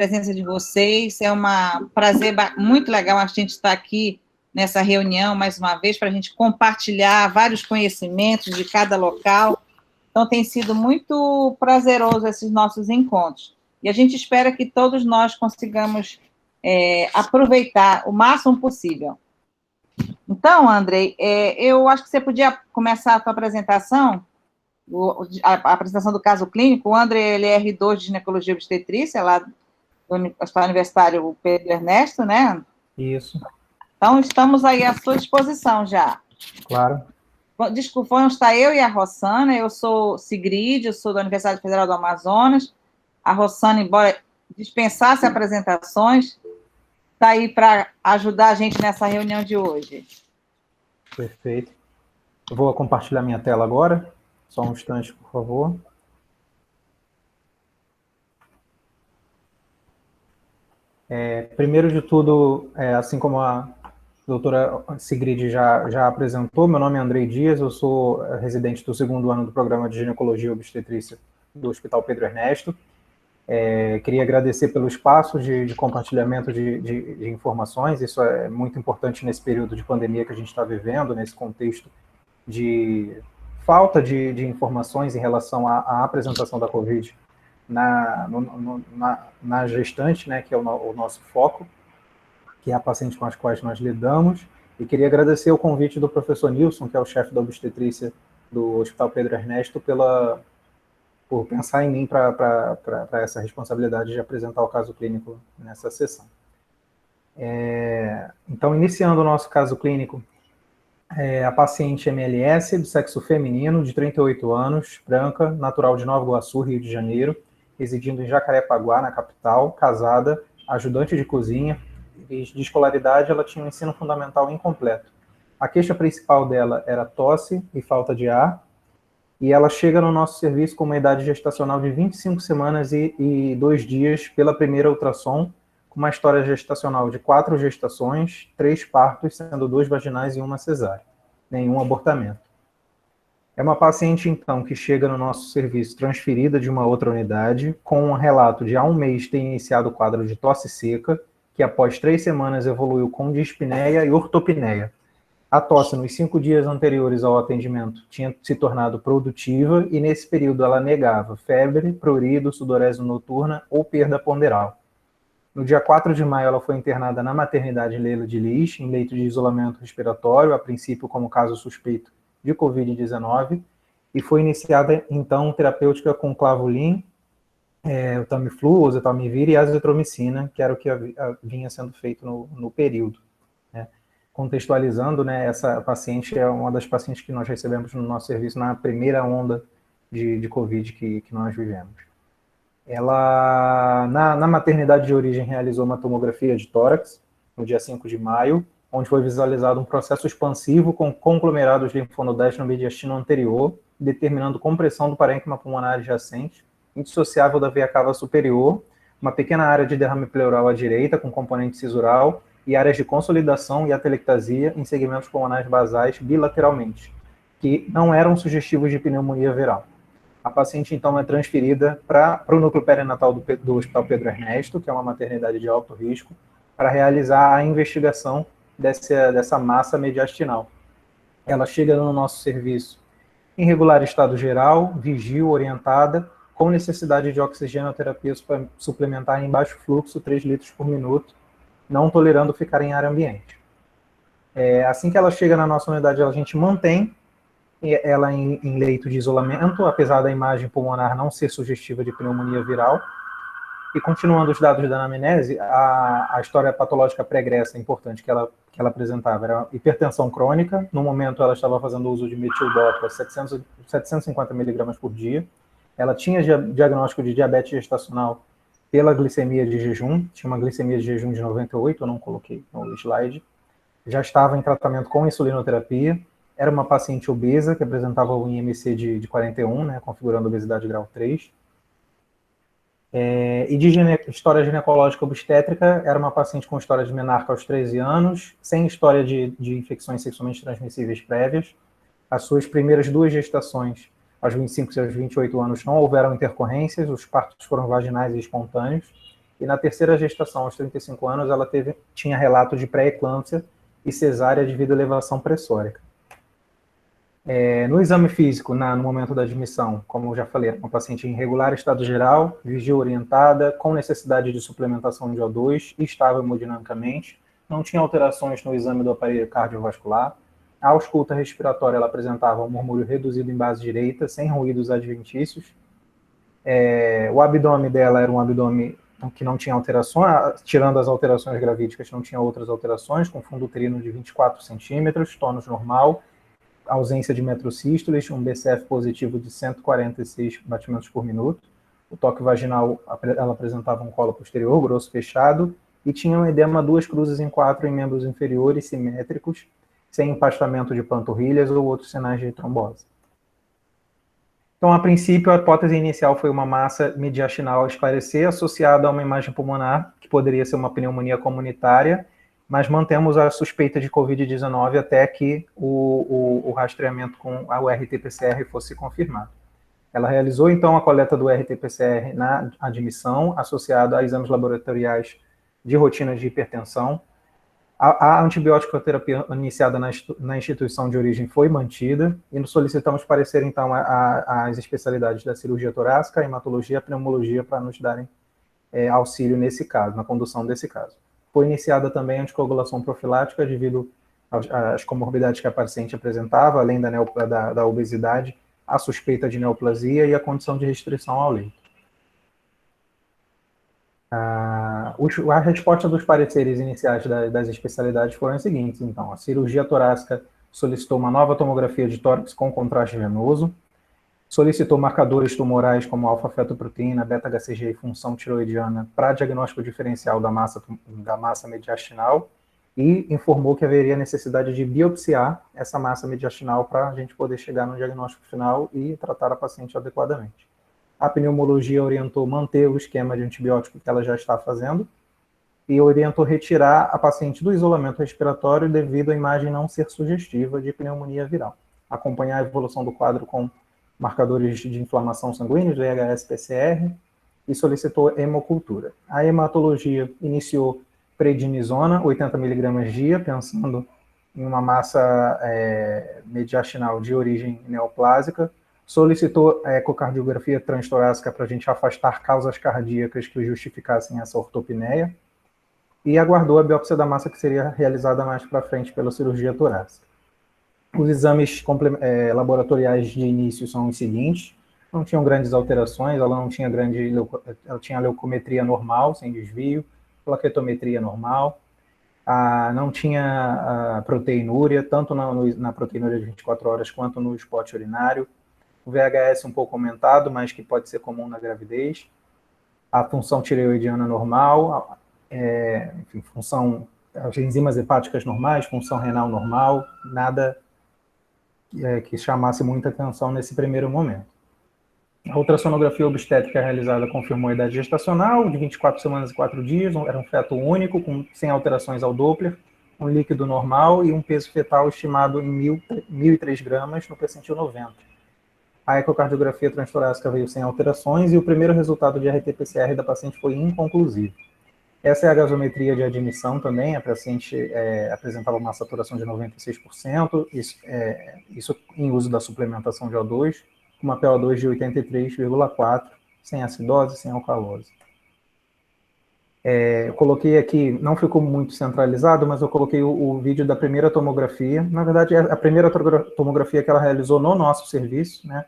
presença de vocês. É um prazer muito legal a gente estar aqui nessa reunião, mais uma vez, para a gente compartilhar vários conhecimentos de cada local. Então, tem sido muito prazeroso esses nossos encontros. E a gente espera que todos nós consigamos aproveitar o máximo possível. Então, Andrei, eu acho que você podia começar a sua apresentação, a apresentação do caso clínico. O André, ele é R2 de ginecologia e obstetrícia, lá do Hospital Universitário Pedro Ernesto, né? Isso. Então, estamos aí à sua disposição já. Claro. Desculpa, vamos estar eu e a Rossana. Eu sou Sigrid, eu sou da Universidade Federal do Amazonas. A Rossana, embora dispensasse apresentações, está aí para ajudar a gente nessa reunião de hoje. Perfeito. Eu vou compartilhar minha tela agora. Só um instante, por favor. Primeiro de tudo, assim como a doutora Sigrid já apresentou, meu nome é Andrei Dias, eu sou residente do segundo ano do programa de ginecologia e obstetrícia do Hospital Pedro Ernesto. Queria agradecer pelo espaço de compartilhamento de informações. Isso é muito importante nesse período de pandemia que a gente está vivendo, nesse contexto de falta de informações em relação à apresentação da Covid na gestante, né, que é o nosso foco, que é a paciente com as quais nós lidamos. E queria agradecer o convite do professor Nilson, que é o chefe da obstetrícia do Hospital Pedro Ernesto, por pensar em mim para essa responsabilidade de apresentar o caso clínico nessa sessão. Então, iniciando o nosso caso clínico, a paciente MLS, de sexo feminino, de 38 anos, branca, natural de Nova Iguaçu, Rio de Janeiro, residindo em Jacarepaguá, na capital, casada, ajudante de cozinha, e de escolaridade ela tinha um ensino fundamental incompleto. A queixa principal dela era tosse e falta de ar, e ela chega no nosso serviço com uma idade gestacional de 25 semanas e 2 dias pela primeira ultrassom, com uma história gestacional de 4 gestações, 3 partos, sendo 2 vaginais e 1 cesárea. Nenhum abortamento. É uma paciente, então, que chega no nosso serviço transferida de uma outra unidade, com um relato de há 1 mês ter iniciado o quadro de tosse seca, que após 3 semanas evoluiu com dispneia e ortopneia. A tosse nos 5 dias anteriores ao atendimento tinha se tornado produtiva e nesse período ela negava febre, prurido, sudorese noturna ou perda ponderal. No dia 4 de maio ela foi internada na maternidade Leila de Lis, em leito de isolamento respiratório, a princípio como caso suspeito de Covid-19, e foi iniciada então terapêutica com clavulin, o Tamiflu, oseltamivir e azitromicina, que era o que vinha sendo feito no período. Contextualizando, né, essa paciente é uma das pacientes que nós recebemos no nosso serviço na primeira onda de Covid que nós vivemos. Ela, na maternidade de origem, realizou uma tomografia de tórax no dia 5 de maio, onde foi visualizado um processo expansivo com conglomerados linfonodetes no mediastino anterior, determinando compressão do parênquima pulmonar adjacente, indissociável da veia cava superior, uma pequena área de derrame pleural à direita, com componente sisural, e áreas de consolidação e atelectasia em segmentos pulmonares basais bilateralmente, que não eram sugestivos de pneumonia viral. A paciente, então, é transferida para o núcleo perinatal do Hospital Pedro Ernesto, que é uma maternidade de alto risco, para realizar a investigação dessa massa mediastinal. Ela chega no nosso serviço em regular estado geral, vigil, orientada, com necessidade de oxigenoterapia suplementar em baixo fluxo, 3 litros por minuto, não tolerando ficar em ar ambiente. Assim que ela chega na nossa unidade, a gente mantém ela em leito de isolamento, apesar da imagem pulmonar não ser sugestiva de pneumonia viral. E continuando os dados da anamnese, a história patológica pregressa importante que ela apresentava era hipertensão crônica. No momento, ela estava fazendo uso de metildopa, 750 mg por dia. Ela tinha diagnóstico de diabetes gestacional pela glicemia de jejum, tinha uma glicemia de jejum de 98, eu não coloquei no slide. Já estava em tratamento com insulinoterapia. Era uma paciente obesa, que apresentava um IMC de 41, né, configurando obesidade grau 3. E de história ginecológica obstétrica, era uma paciente com história de menarca aos 13 anos, sem história de infecções sexualmente transmissíveis prévias. As suas primeiras 2 gestações, aos 25 e aos 28 anos, não houveram intercorrências, os partos foram vaginais e espontâneos. e na terceira gestação, aos 35 anos, ela tinha relato de pré-eclâmpsia e cesárea devido à elevação pressórica. No exame físico, no momento da admissão, como eu já falei, uma paciente em regular estado geral, vigia orientada, com necessidade de suplementação de O2, estável hemodinamicamente, não tinha alterações no exame do aparelho cardiovascular. A ausculta respiratória ela apresentava um murmúrio reduzido em base direita, sem ruídos adventícios. O abdômen dela era um abdômen que não tinha alterações, tirando as alterações gravídicas, não tinha outras alterações, com fundo uterino de 24 centímetros, tônus normal, ausência de metrocístoles, um BCF positivo de 146 batimentos por minuto. O toque vaginal, ela apresentava um colo posterior, grosso fechado, e tinha um edema 2 cruzes em 4 em membros inferiores simétricos, sem empastamento de panturrilhas ou outros sinais de trombose. Então, a princípio, a hipótese inicial foi uma massa mediastinal a esclarecer, associada a uma imagem pulmonar, que poderia ser uma pneumonia comunitária, mas mantemos a suspeita de Covid-19 até que o rastreamento com o RT-PCR fosse confirmado. Ela realizou, então, a coleta do RT-PCR na admissão, associada a exames laboratoriais de rotina de hipertensão. A antibiótico-terapia iniciada na instituição de origem foi mantida e nos solicitamos parecer, então, as especialidades da cirurgia torácica, a hematologia e a pneumologia para nos darem auxílio nesse caso, na condução desse caso. Foi iniciada também a anticoagulação profilática devido às comorbidades que a paciente apresentava, além da obesidade, a suspeita de neoplasia e a condição de restrição ao leito. A resposta dos pareceres iniciais das especialidades foram as seguintes, então. A cirurgia torácica solicitou uma nova tomografia de tórax com contraste venoso, solicitou marcadores tumorais como alfa-fetoproteína, beta-HCG e função tiroidiana para diagnóstico diferencial da massa mediastinal e informou que haveria necessidade de biopsiar essa massa mediastinal para a gente poder chegar no diagnóstico final e tratar a paciente adequadamente. A pneumologia orientou manter o esquema de antibiótico que ela já está fazendo e orientou retirar a paciente do isolamento respiratório devido à imagem não ser sugestiva de pneumonia viral. Acompanhar a evolução do quadro com marcadores de inflamação sanguínea, VHS-PCR, e solicitou hemocultura. A hematologia iniciou prednisona, 80 mg dia, pensando em uma massa mediastinal de origem neoplásica, solicitou a ecocardiografia transtorácica para a gente afastar causas cardíacas que justificassem essa ortopneia, e aguardou a biópsia da massa que seria realizada mais para frente pela cirurgia torácica. Os exames laboratoriais de início são os seguintes: não tinham grandes alterações, ela tinha leucometria normal, sem desvio, plaquetometria normal, não tinha proteinúria, tanto na proteinúria de 24 horas quanto no spot urinário, o VHS um pouco aumentado, mas que pode ser comum na gravidez, a função tireoidiana normal, enfim, as enzimas hepáticas normais, função renal normal, nada que chamasse muita atenção nesse primeiro momento. A ultrassonografia obstétrica realizada confirmou a idade gestacional, de 24 semanas e 4 dias, era um feto único, sem alterações ao Doppler, um líquido normal e um peso fetal estimado em 1.003 gramas no percentil 90. A ecocardiografia transtorácica veio sem alterações e o primeiro resultado de RT-PCR da paciente foi inconclusivo. Essa é a gasometria de admissão também, a paciente apresentava uma saturação de 96%, isso em uso da suplementação de O2, com uma PO2 de 83,4, sem acidose, sem alcalose. Eu coloquei aqui, não ficou muito centralizado, mas eu coloquei o vídeo da primeira tomografia. Na verdade, é a primeira tomografia que ela realizou no nosso serviço, né?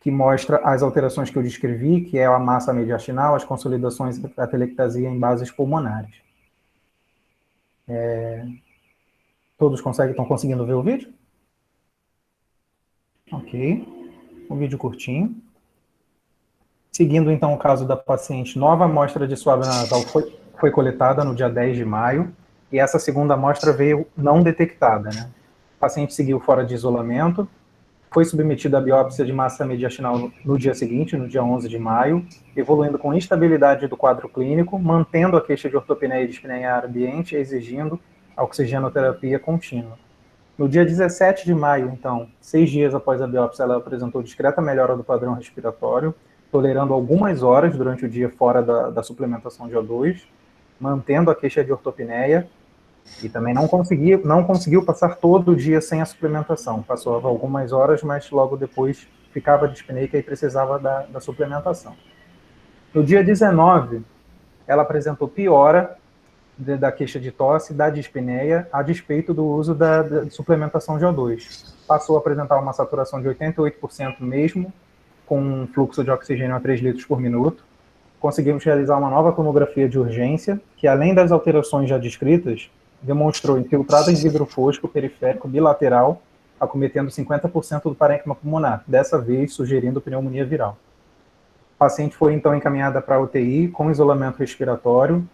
Que mostra as alterações que eu descrevi, que é a massa mediastinal, as consolidações da telectasia em bases pulmonares. Todos estão conseguindo ver o vídeo? Ok. Um vídeo curtinho. Seguindo, então, o caso da paciente, nova amostra de suave nasal foi coletada no dia 10 de maio, e essa segunda amostra veio não detectada, né? O paciente seguiu fora de isolamento, foi submetida à biópsia de massa mediastinal no dia seguinte, no dia 11 de maio, evoluindo com instabilidade do quadro clínico, mantendo a queixa de ortopneia e dispneia ambiente, exigindo a oxigenoterapia contínua. No dia 17 de maio, então, 6 dias após a biópsia, ela apresentou discreta melhora do padrão respiratório, tolerando algumas horas durante o dia fora da suplementação de O2, mantendo a queixa de ortopneia, e também não conseguiu passar todo o dia sem a suplementação. Passava algumas horas, mas logo depois ficava dispneica e precisava da suplementação. No dia 19, ela apresentou piora da queixa de tosse, da dispneia, a despeito do uso da suplementação de O2. Passou a apresentar uma saturação de 88% mesmo, com um fluxo de oxigênio a 3 litros por minuto. Conseguimos realizar uma nova tomografia de urgência, que além das alterações já descritas, demonstrou infiltrado em vidro fosco periférico bilateral, acometendo 50% do parênquima pulmonar, dessa vez sugerindo pneumonia viral. A paciente foi então encaminhada para a UTI com isolamento respiratório,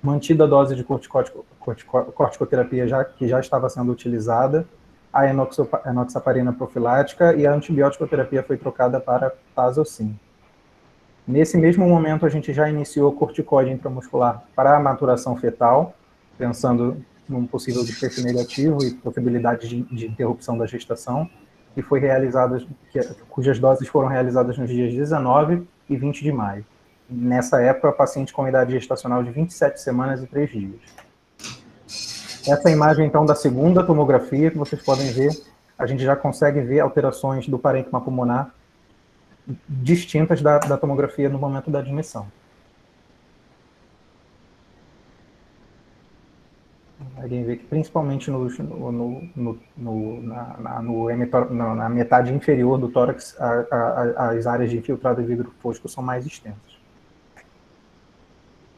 mantida a dose de corticoterapia que já estava sendo utilizada, a enoxaparina profilática e a antibiótico-terapia foi trocada para tazocin. Nesse mesmo momento, a gente já iniciou corticoide intramuscular para a maturação fetal, pensando num possível desfecho negativo e possibilidade de interrupção da gestação, que foi realizada, cujas doses foram realizadas nos dias 19 e 20 de maio. Nessa época, a paciente com idade gestacional de 27 semanas e 3 dias. Essa imagem, então, da segunda tomografia, que vocês podem ver, a gente já consegue ver alterações do parênquima pulmonar distintas da tomografia no momento da admissão. Alguém vê que principalmente na metade inferior do tórax, as áreas de infiltrado de vidro fosco são mais extensas.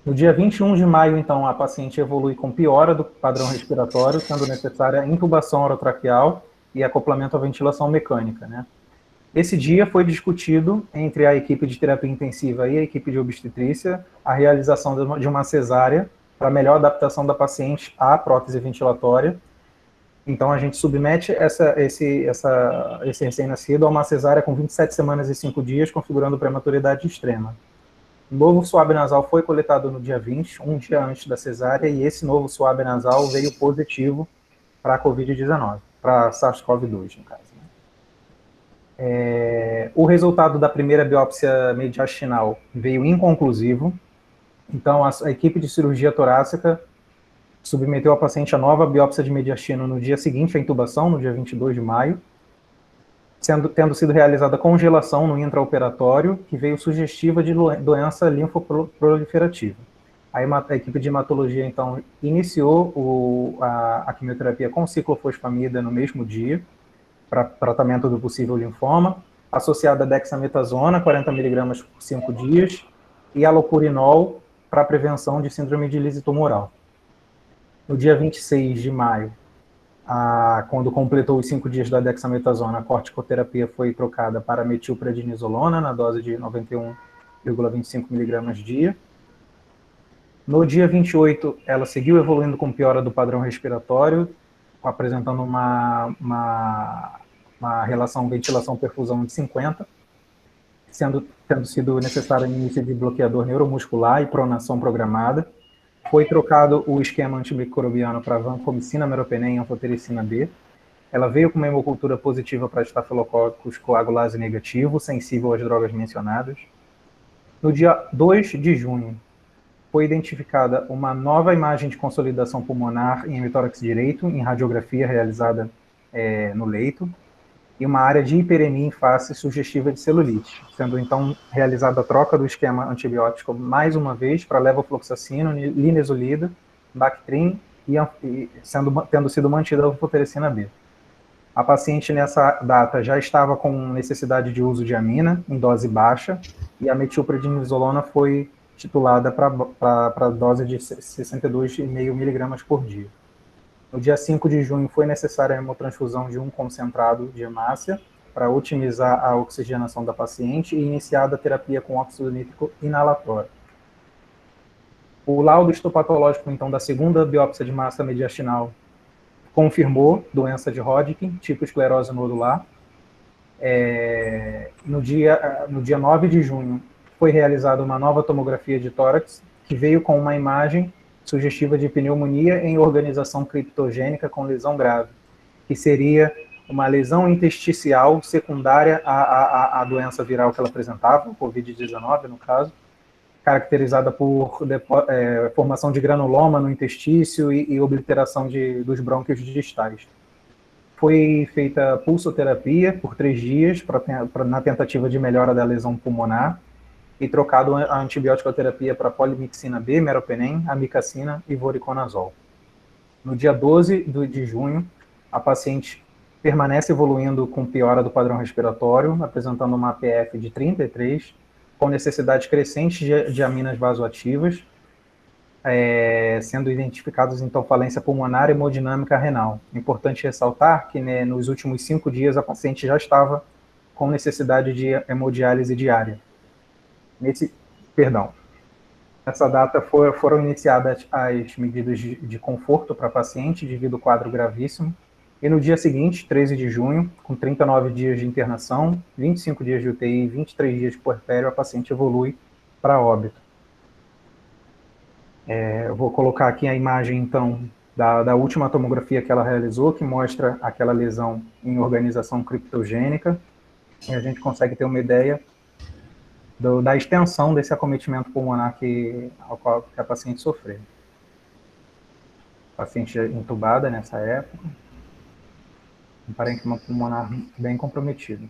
No dia 21 de maio, então, a paciente evolui com piora do padrão respiratório, sendo necessária intubação orotraqueal e acoplamento à ventilação mecânica, né? Esse dia foi discutido entre a equipe de terapia intensiva e a equipe de obstetrícia a realização de uma cesárea para melhor adaptação da paciente à prótese ventilatória. Então, a gente submete esse recém-nascido a uma cesárea com 27 semanas e 5 dias, configurando prematuridade extrema. O novo suave nasal foi coletado no dia 20, um dia antes da cesárea, e esse novo suave nasal veio positivo para a COVID-19, para SARS-CoV-2, no caso. O resultado da primeira biópsia mediastinal veio inconclusivo, então a equipe de cirurgia torácica submeteu a paciente a nova biópsia de mediastino no dia seguinte à intubação, no dia 22 de maio, tendo sido realizada congelação no intraoperatório, que veio sugestiva de doença linfoproliferativa. Aí a equipe de hematologia, então, iniciou a quimioterapia com ciclofosfamida no mesmo dia, para tratamento do possível linfoma, associada a dexametasona, 40 mg por 5 dias, e alopurinol para prevenção de síndrome de lise tumoral. No dia 26 de maio, quando completou os 5 dias da dexametasona, a corticoterapia foi trocada para metilprednisolona, na dose de 91,25 mg dia. No dia 28, ela seguiu evoluindo com piora do padrão respiratório, apresentando uma relação ventilação-perfusão de 50, tendo sido necessário início de bloqueador neuromuscular e pronação programada. Foi trocado o esquema antimicrobiano para vancomicina, meropenem e anfotericina B. Ela veio com uma hemocultura positiva para estafilococcus coagulase negativo, sensível às drogas mencionadas. No dia 2 de junho, foi identificada uma nova imagem de consolidação pulmonar em hemitórax direito, em radiografia realizada no leito, e uma área de hiperemia em face sugestiva de celulite, sendo então realizada a troca do esquema antibiótico mais uma vez para levofloxacino, linezolida, Bactrim tendo sido mantida a anfotericina B. A paciente nessa data já estava com necessidade de uso de amina em dose baixa e a metilprednisolona foi titulada para dose de 62,5 mg por dia. No dia 5 de junho foi necessária a hemotransfusão de um concentrado de hemácia para otimizar a oxigenação da paciente e iniciada a terapia com óxido nítrico inalatório. O laudo histopatológico, então, da segunda biópsia de massa mediastinal confirmou doença de Hodgkin, tipo esclerose nodular. No dia 9 de junho foi realizada uma nova tomografia de tórax, que veio com uma imagem sugestiva de pneumonia em organização criptogênica com lesão grave, que seria uma lesão intersticial secundária à doença viral que ela apresentava, o Covid-19, no caso, caracterizada por formação de granuloma no intestício e obliteração dos brônquios distais. Foi feita pulsoterapia por 3 dias na tentativa de melhora da lesão pulmonar e trocado a antibiótico-terapia para polimixina B, meropenem, amicacina e voriconazol. No dia 12 de junho, a paciente permanece evoluindo com piora do padrão respiratório, apresentando uma APF de 33, com necessidade crescente de aminas vasoativas, sendo identificados, então, falência pulmonar e hemodinâmica renal. Importante ressaltar que, né, nos últimos 5 dias, a paciente já estava com necessidade de hemodiálise diária. Nessa data foram iniciadas as medidas de conforto para a paciente devido ao quadro gravíssimo, e no dia seguinte, 13 de junho, com 39 dias de internação, 25 dias de UTI e 23 dias de puerpério, a paciente evolui para óbito. Eu vou colocar aqui a imagem, então, da última tomografia que ela realizou, que mostra aquela lesão em organização criptogênica, e a gente consegue ter uma ideia da extensão desse acometimento pulmonar que a paciente sofreu. Paciente entubada nessa época, um parênquima pulmonar bem comprometido.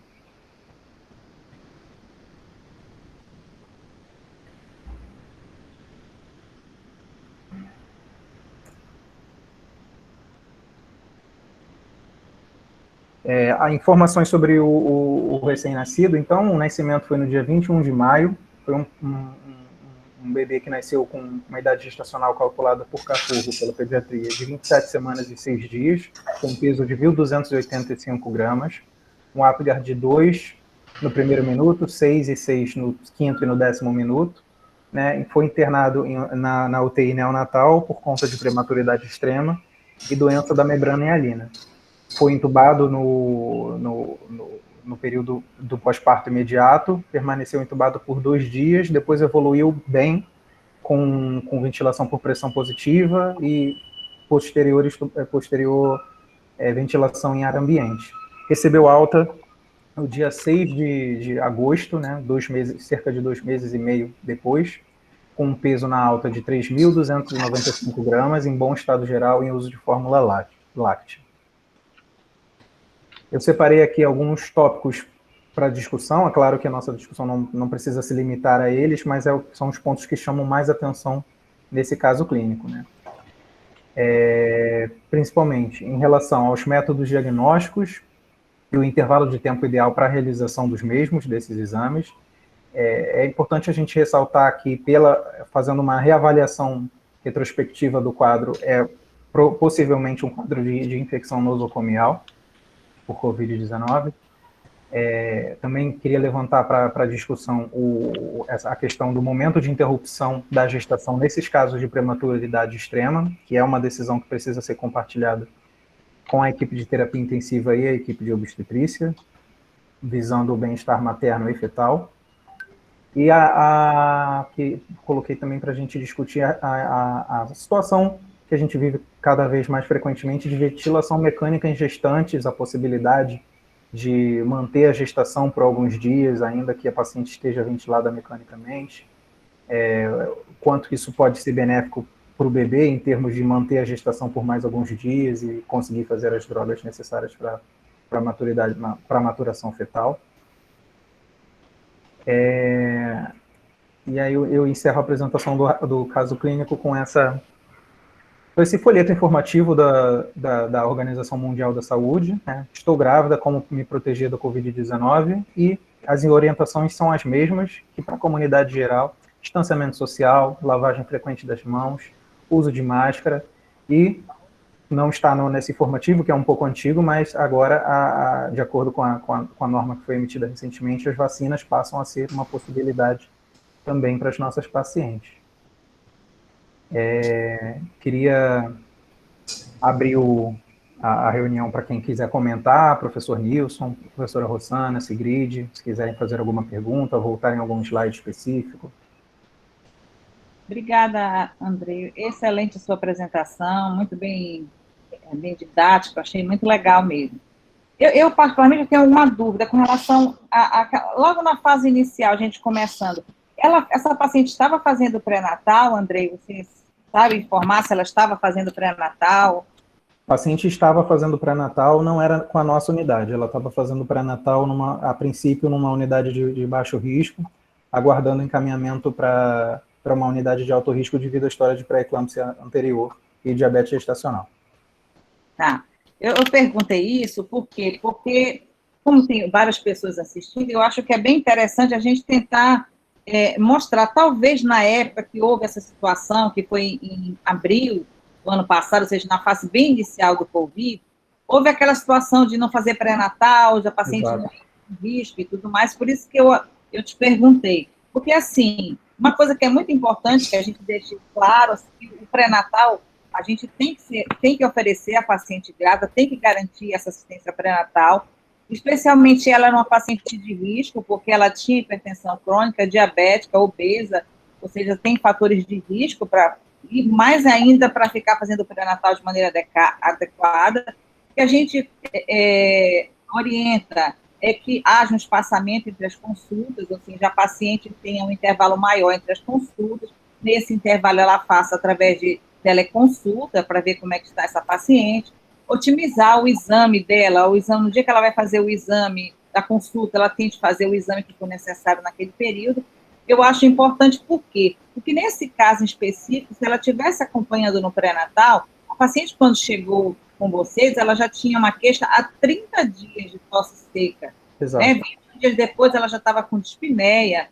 Informações sobre o recém-nascido. Então, o nascimento foi no dia 21 de maio, foi um bebê que nasceu com uma idade gestacional calculada por Cafurro, pela pediatria, de 27 semanas e 6 dias, com um peso de 1.285 gramas, um Apgar de 2 no primeiro minuto, 6 e 6 no quinto e no 10º minuto, né, e foi internado na UTI neonatal por conta de prematuridade extrema e doença da membrana hialina. Foi intubado no período do pós-parto imediato, permaneceu intubado por 2 dias, depois evoluiu bem, com ventilação por pressão positiva e posterior ventilação em ar ambiente. Recebeu alta no dia 6 de agosto, né, cerca de 2 meses e meio depois, com um peso na alta de 3.295 gramas, em bom estado geral, em uso de fórmula láctea. Eu separei aqui alguns tópicos para discussão. É claro que a nossa discussão não precisa se limitar a eles, mas são os pontos que chamam mais atenção nesse caso clínico, né? Principalmente em relação aos métodos diagnósticos e o intervalo de tempo ideal para a realização desses exames. É importante a gente ressaltar que, fazendo uma reavaliação retrospectiva do quadro, possivelmente um quadro de infecção nosocomial por Covid-19. Também queria levantar para discussão a questão do momento de interrupção da gestação nesses casos de prematuridade extrema, que é uma decisão que precisa ser compartilhada com a equipe de terapia intensiva e a equipe de obstetrícia, visando o bem-estar materno e fetal. E que coloquei também para a gente discutir a situação que a gente vive cada vez mais frequentemente de ventilação mecânica em gestantes, a possibilidade de manter a gestação por alguns dias, ainda que a paciente esteja ventilada mecanicamente, quanto isso pode ser benéfico para o bebê em termos de manter a gestação por mais alguns dias e conseguir fazer as drogas necessárias para a maturação fetal. E aí eu encerro a apresentação do caso clínico com esse folheto informativo da Organização Mundial da Saúde, né? Estou grávida, como me proteger da Covid-19, e as orientações são as mesmas que para a comunidade geral: distanciamento social, lavagem frequente das mãos, uso de máscara, e não está nesse informativo, que é um pouco antigo, mas agora, de acordo com a norma que foi emitida recentemente, as vacinas passam a ser uma possibilidade também para as nossas pacientes. Queria abrir a reunião para quem quiser comentar, professor Nilson, professora Rossana, Sigrid, se quiserem fazer alguma pergunta, voltar em algum slide específico. Obrigada, Andrei. Excelente a sua apresentação, muito bem didático, achei muito legal mesmo. Eu particularmente, tenho alguma dúvida com relação logo na fase inicial, a gente começando. Essa paciente estava fazendo pré-natal, Andrei? Você sabe informar se ela estava fazendo pré-natal? A paciente estava fazendo pré-natal, não era com a nossa unidade, ela estava fazendo pré-natal, a princípio, numa unidade de baixo risco, aguardando encaminhamento para uma unidade de alto risco devido à história de pré-eclâmpsia anterior e diabetes gestacional. Tá. Eu perguntei isso por quê? Porque, como tem várias pessoas assistindo, eu acho que é bem interessante a gente tentar mostrar, talvez na época que houve essa situação, que foi em abril do ano passado, ou seja, na fase bem inicial do Covid, houve aquela situação de não fazer pré-natal, de a paciente não ter risco e tudo mais, por isso que eu te perguntei. Porque, assim, uma coisa que é muito importante que a gente deixe claro, assim, que o pré-natal a gente tem que oferecer à paciente grávida, tem que garantir essa assistência pré-natal, especialmente ela era uma paciente de risco, porque ela tinha hipertensão crônica, diabética, obesa, ou seja, tem fatores de risco e mais ainda para ficar fazendo pré-natal de maneira adequada, que a gente orienta que haja um espaçamento entre as consultas, ou seja, a paciente tenha um intervalo maior entre as consultas, nesse intervalo ela faça através de teleconsulta para ver como é que está essa paciente, otimizar o exame dela, no dia que ela vai fazer o exame da consulta, ela tem que fazer o exame que for necessário naquele período. Eu acho importante, por quê? Porque nesse caso em específico, se ela estivesse acompanhando no pré-natal, a paciente, quando chegou com vocês, ela já tinha uma queixa há 30 dias de tosse seca. Exato. Né? 20 dias depois, ela já estava com dispneia,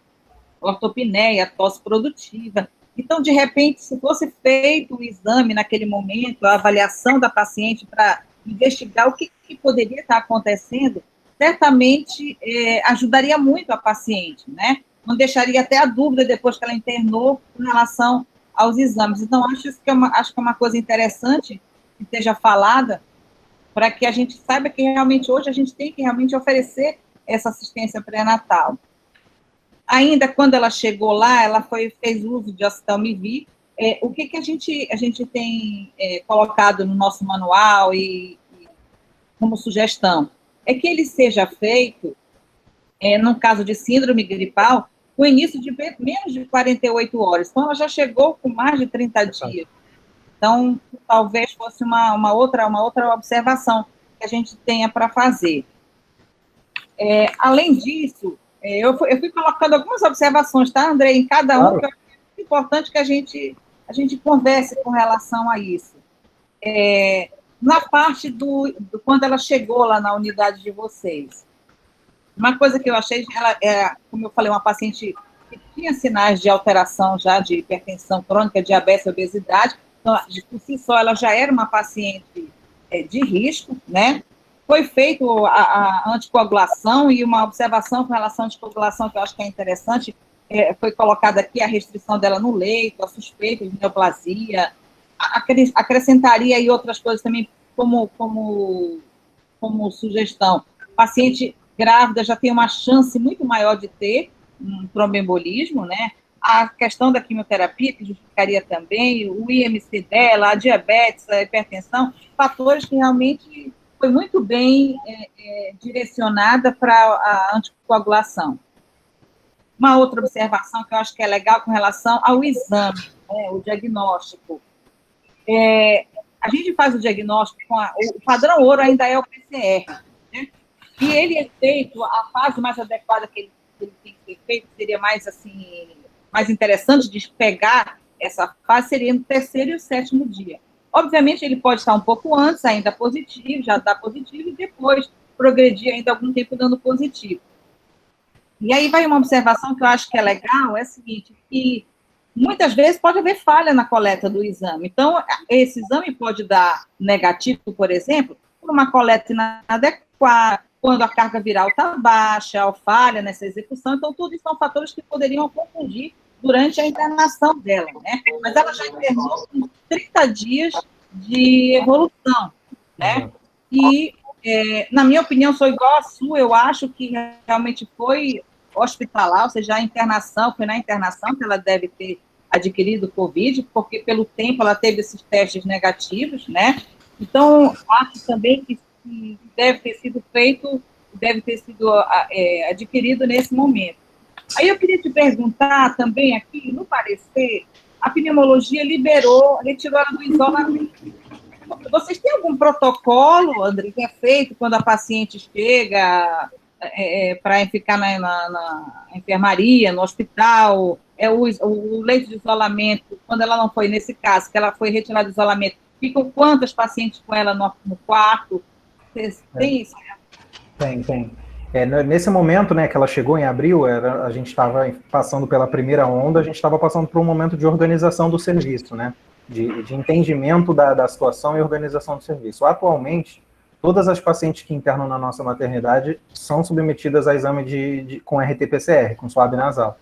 ortopneia, tosse produtiva. Então, de repente, se fosse feito o exame naquele momento, a avaliação da paciente para investigar o que poderia estar acontecendo, certamente ajudaria muito a paciente, né? Não deixaria até a dúvida depois que ela internou com relação aos exames. Então, acho que é uma coisa interessante que seja falada para que a gente saiba que realmente hoje a gente tem que realmente oferecer essa assistência pré-natal. Ainda quando ela chegou lá, ela fez uso de oseltamivir. O que a gente tem colocado no nosso manual e como sugestão é que ele seja feito, no caso de síndrome gripal, com início de menos de 48 horas. Então, ela já chegou com mais de 30 dias. Então, talvez fosse uma outra observação que a gente tenha para fazer. Além disso, eu fui colocando algumas observações, tá, André, em cada um, que eu acho que é importante que a gente converse com relação a isso. Na parte do quando ela chegou lá na unidade de vocês, uma coisa que eu achei, ela como eu falei, uma paciente que tinha sinais de alteração já de hipertensão crônica, diabetes, obesidade, então, por si só, ela já era uma paciente de risco, né? Foi feita a anticoagulação e uma observação com relação à anticoagulação que eu acho que é interessante, foi colocada aqui a restrição dela no leito, a suspeita de neoplasia, acrescentaria aí outras coisas também como sugestão. Paciente grávida já tem uma chance muito maior de ter um tromboembolismo, né? A questão da quimioterapia, que justificaria também, o IMC dela, a diabetes, a hipertensão, fatores que realmente foi muito bem direcionada para a anticoagulação. Uma outra observação que eu acho que é legal com relação ao exame, o diagnóstico. A gente faz o diagnóstico o padrão ouro ainda é o PCR, né? E ele é feito, a fase mais adequada que ele tem que ser feito, seria mais assim, mais interessante de pegar essa fase, seria no 3º e o 7º dia. Obviamente, ele pode estar um pouco antes, ainda positivo, já dá positivo, e depois progredir ainda algum tempo dando positivo. E aí vai uma observação que eu acho que é legal, é a seguinte, que muitas vezes pode haver falha na coleta do exame. Então, esse exame pode dar negativo, por exemplo, por uma coleta inadequada, quando a carga viral está baixa, ou falha nessa execução. Então, tudo isso são fatores que poderiam confundir durante a internação dela, né? Mas ela já internou com 30 dias de evolução, né? E, na minha opinião, sou igual à sua, eu acho que realmente foi hospitalar, ou seja, a internação, foi na internação que ela deve ter adquirido Covid, porque pelo tempo ela teve esses testes negativos, né? Então, acho também que que deve ter sido feito, deve ter sido adquirido nesse momento. Aí eu queria te perguntar também aqui, no parecer, a pneumologia retirou ela do isolamento. Vocês têm algum protocolo, André, que é feito quando a paciente chega para ficar na enfermaria, no hospital? O leito de isolamento, quando ela não foi, nesse caso, que ela foi retirada do isolamento, ficam quantos pacientes com ela no quarto? Vocês têm isso? Tem. Nesse momento, né, que ela chegou em abril, a gente estava passando pela primeira onda, a gente estava passando por um momento de organização do serviço, né, de entendimento da situação e organização do serviço. Atualmente, todas as pacientes que internam na nossa maternidade são submetidas a exame com RT-PCR, com swab nasal.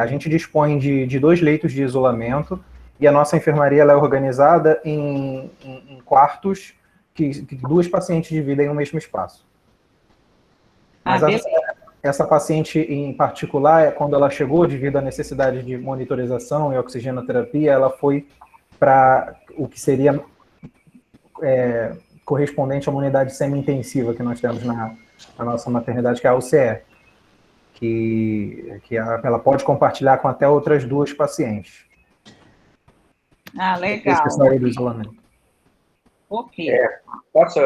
A gente dispõe de 2 leitos de isolamento e a nossa enfermaria ela é organizada em quartos que 2 pacientes dividem o mesmo espaço. Mas essa paciente em particular, quando ela chegou, devido à necessidade de monitorização e oxigenoterapia, ela foi para o que seria correspondente a uma unidade semi-intensiva que nós temos na nossa maternidade, que é a UCE, que ela pode compartilhar com até outras 2 pacientes. Legal. Isso saiu do isolamento. Ok. Posso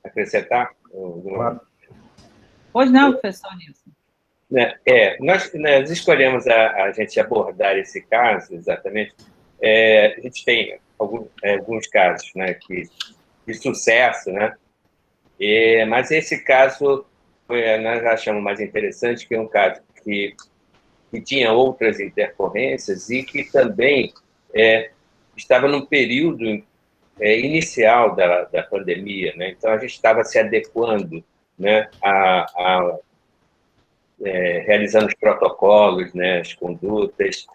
acrescentar? Claro. Pois não, professor Nilson. Nós escolhemos a gente abordar esse caso, exatamente. A gente tem alguns casos, né, de sucesso, né? Mas esse caso nós achamos mais interessante, que é um caso que tinha outras intercorrências e que também estava num período inicial da pandemia, né? Então a gente estava se adequando, né, realizando os protocolos, né, as condutas,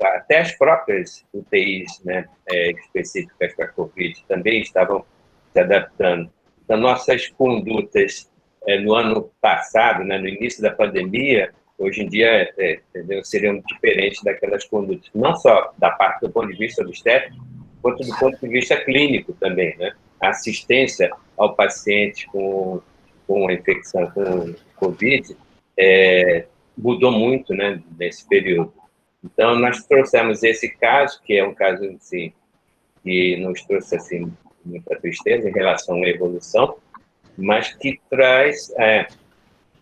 até as próprias UTIs, né, específicas para a Covid também estavam se adaptando. Então, nossas condutas no ano passado, né, no início da pandemia, hoje em dia seriam diferentes daquelas condutas, não só da parte do ponto de vista obstétrico, quanto do ponto de vista clínico também, né? A assistência ao paciente com a infecção com Covid mudou muito, né, nesse período. Então, nós trouxemos esse caso, que é um caso assim, que nos trouxe assim, muita tristeza em relação à evolução, mas que traz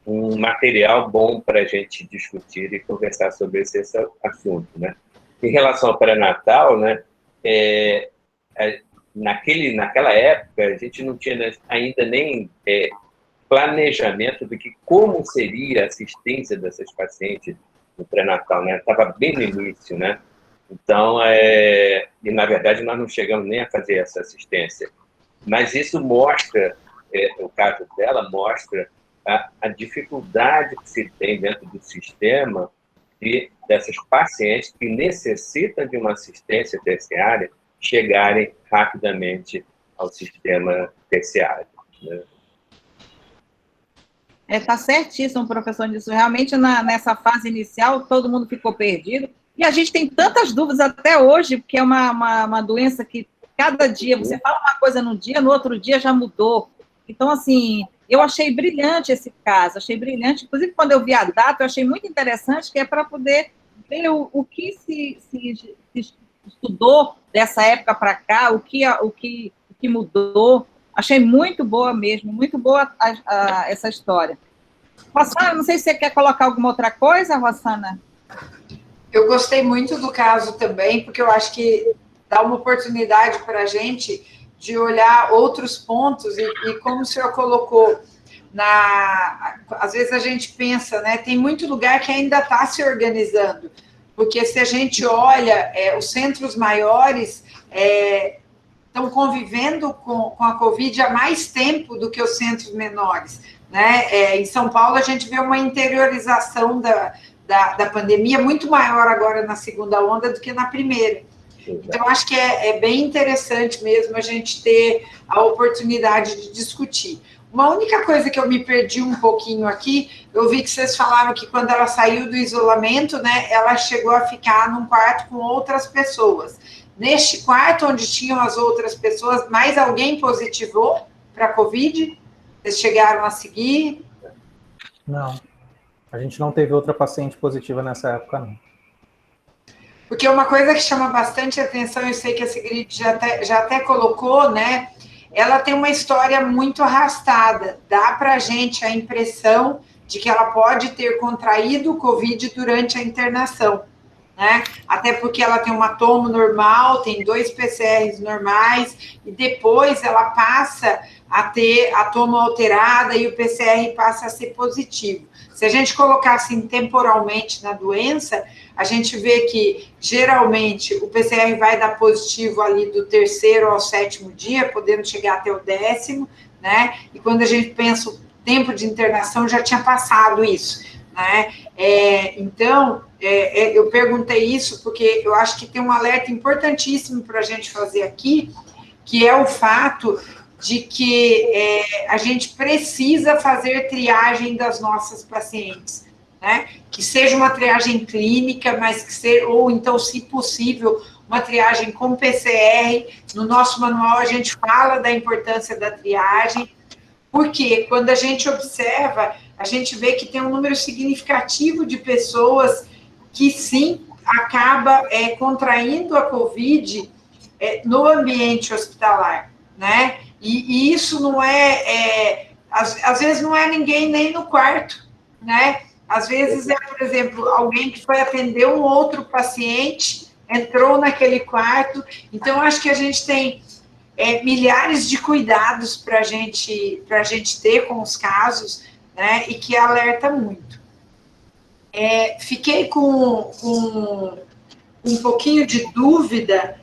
um material bom para a gente discutir e conversar sobre esse assunto, né? Em relação ao pré-natal, né, naquela época, a gente não tinha ainda nem planejamento de como seria a assistência dessas pacientes no pré-natal, né? Estava bem no início, né? Então, e na verdade, nós não chegamos nem a fazer essa assistência. Mas isso mostra, o caso dela mostra a dificuldade que se tem dentro do sistema dessas pacientes que necessitam de uma assistência terciária chegarem rapidamente ao sistema terciário, né? Está certíssimo, professor Nilson. Realmente, nessa fase inicial, todo mundo ficou perdido. E a gente tem tantas dúvidas até hoje, porque é uma doença que cada dia, você fala uma coisa num dia, no outro dia já mudou. Então, assim, eu achei brilhante esse caso, achei brilhante. Inclusive, quando eu vi a data, eu achei muito interessante, que é para poder ver o que se estudou dessa época para cá, o que mudou. Achei muito boa mesmo, muito boa essa história. Rossana, não sei se você quer colocar alguma outra coisa, Rossana? Eu gostei muito do caso também, porque eu acho que dá uma oportunidade para a gente de olhar outros pontos e como o senhor colocou, às vezes a gente pensa, né, tem muito lugar que ainda está se organizando, porque se a gente olha, os centros maiores estão convivendo com a Covid há mais tempo do que os centros menores, né? Em São Paulo, a gente vê uma interiorização da pandemia muito maior agora na segunda onda do que na primeira. Então, acho que é bem interessante mesmo a gente ter a oportunidade de discutir. Uma única coisa que eu me perdi um pouquinho aqui, eu vi que vocês falaram que quando ela saiu do isolamento, né, ela chegou a ficar num quarto com outras pessoas. Neste quarto onde tinham as outras pessoas, mais alguém positivou para Covid? Vocês chegaram a seguir? Não. A gente não teve outra paciente positiva nessa época, não. Porque uma coisa que chama bastante atenção, eu sei que a Sigrid já até colocou, né? Ela tem uma história muito arrastada. Dá para a gente a impressão de que ela pode ter contraído o Covid durante a internação, né? Até porque ela tem uma tomo normal, tem 2 PCRs normais, e depois ela passa a ter a tomo alterada e o PCR passa a ser positivo. Se a gente colocar assim temporalmente na doença, a gente vê que geralmente o PCR vai dar positivo ali do 3º ao 7º dia, podendo chegar até o 10º, né? E quando a gente pensa o tempo de internação, já tinha passado isso, né? Então, eu perguntei isso porque eu acho que tem um alerta importantíssimo para a gente fazer aqui, que é o fato de que a gente precisa fazer triagem das nossas pacientes, né? Que seja uma triagem clínica, mas que seja, ou então, se possível, uma triagem com PCR. No nosso manual, a gente fala da importância da triagem, porque quando a gente observa, a gente vê que tem um número significativo de pessoas que, sim, acaba contraindo a Covid no ambiente hospitalar, né? E isso não às vezes não é ninguém nem no quarto, né? Às vezes por exemplo, alguém que foi atender um outro paciente, entrou naquele quarto. Então, acho que a gente tem milhares de cuidados para a gente ter com os casos, né? E que alerta muito. Fiquei com um pouquinho de dúvida.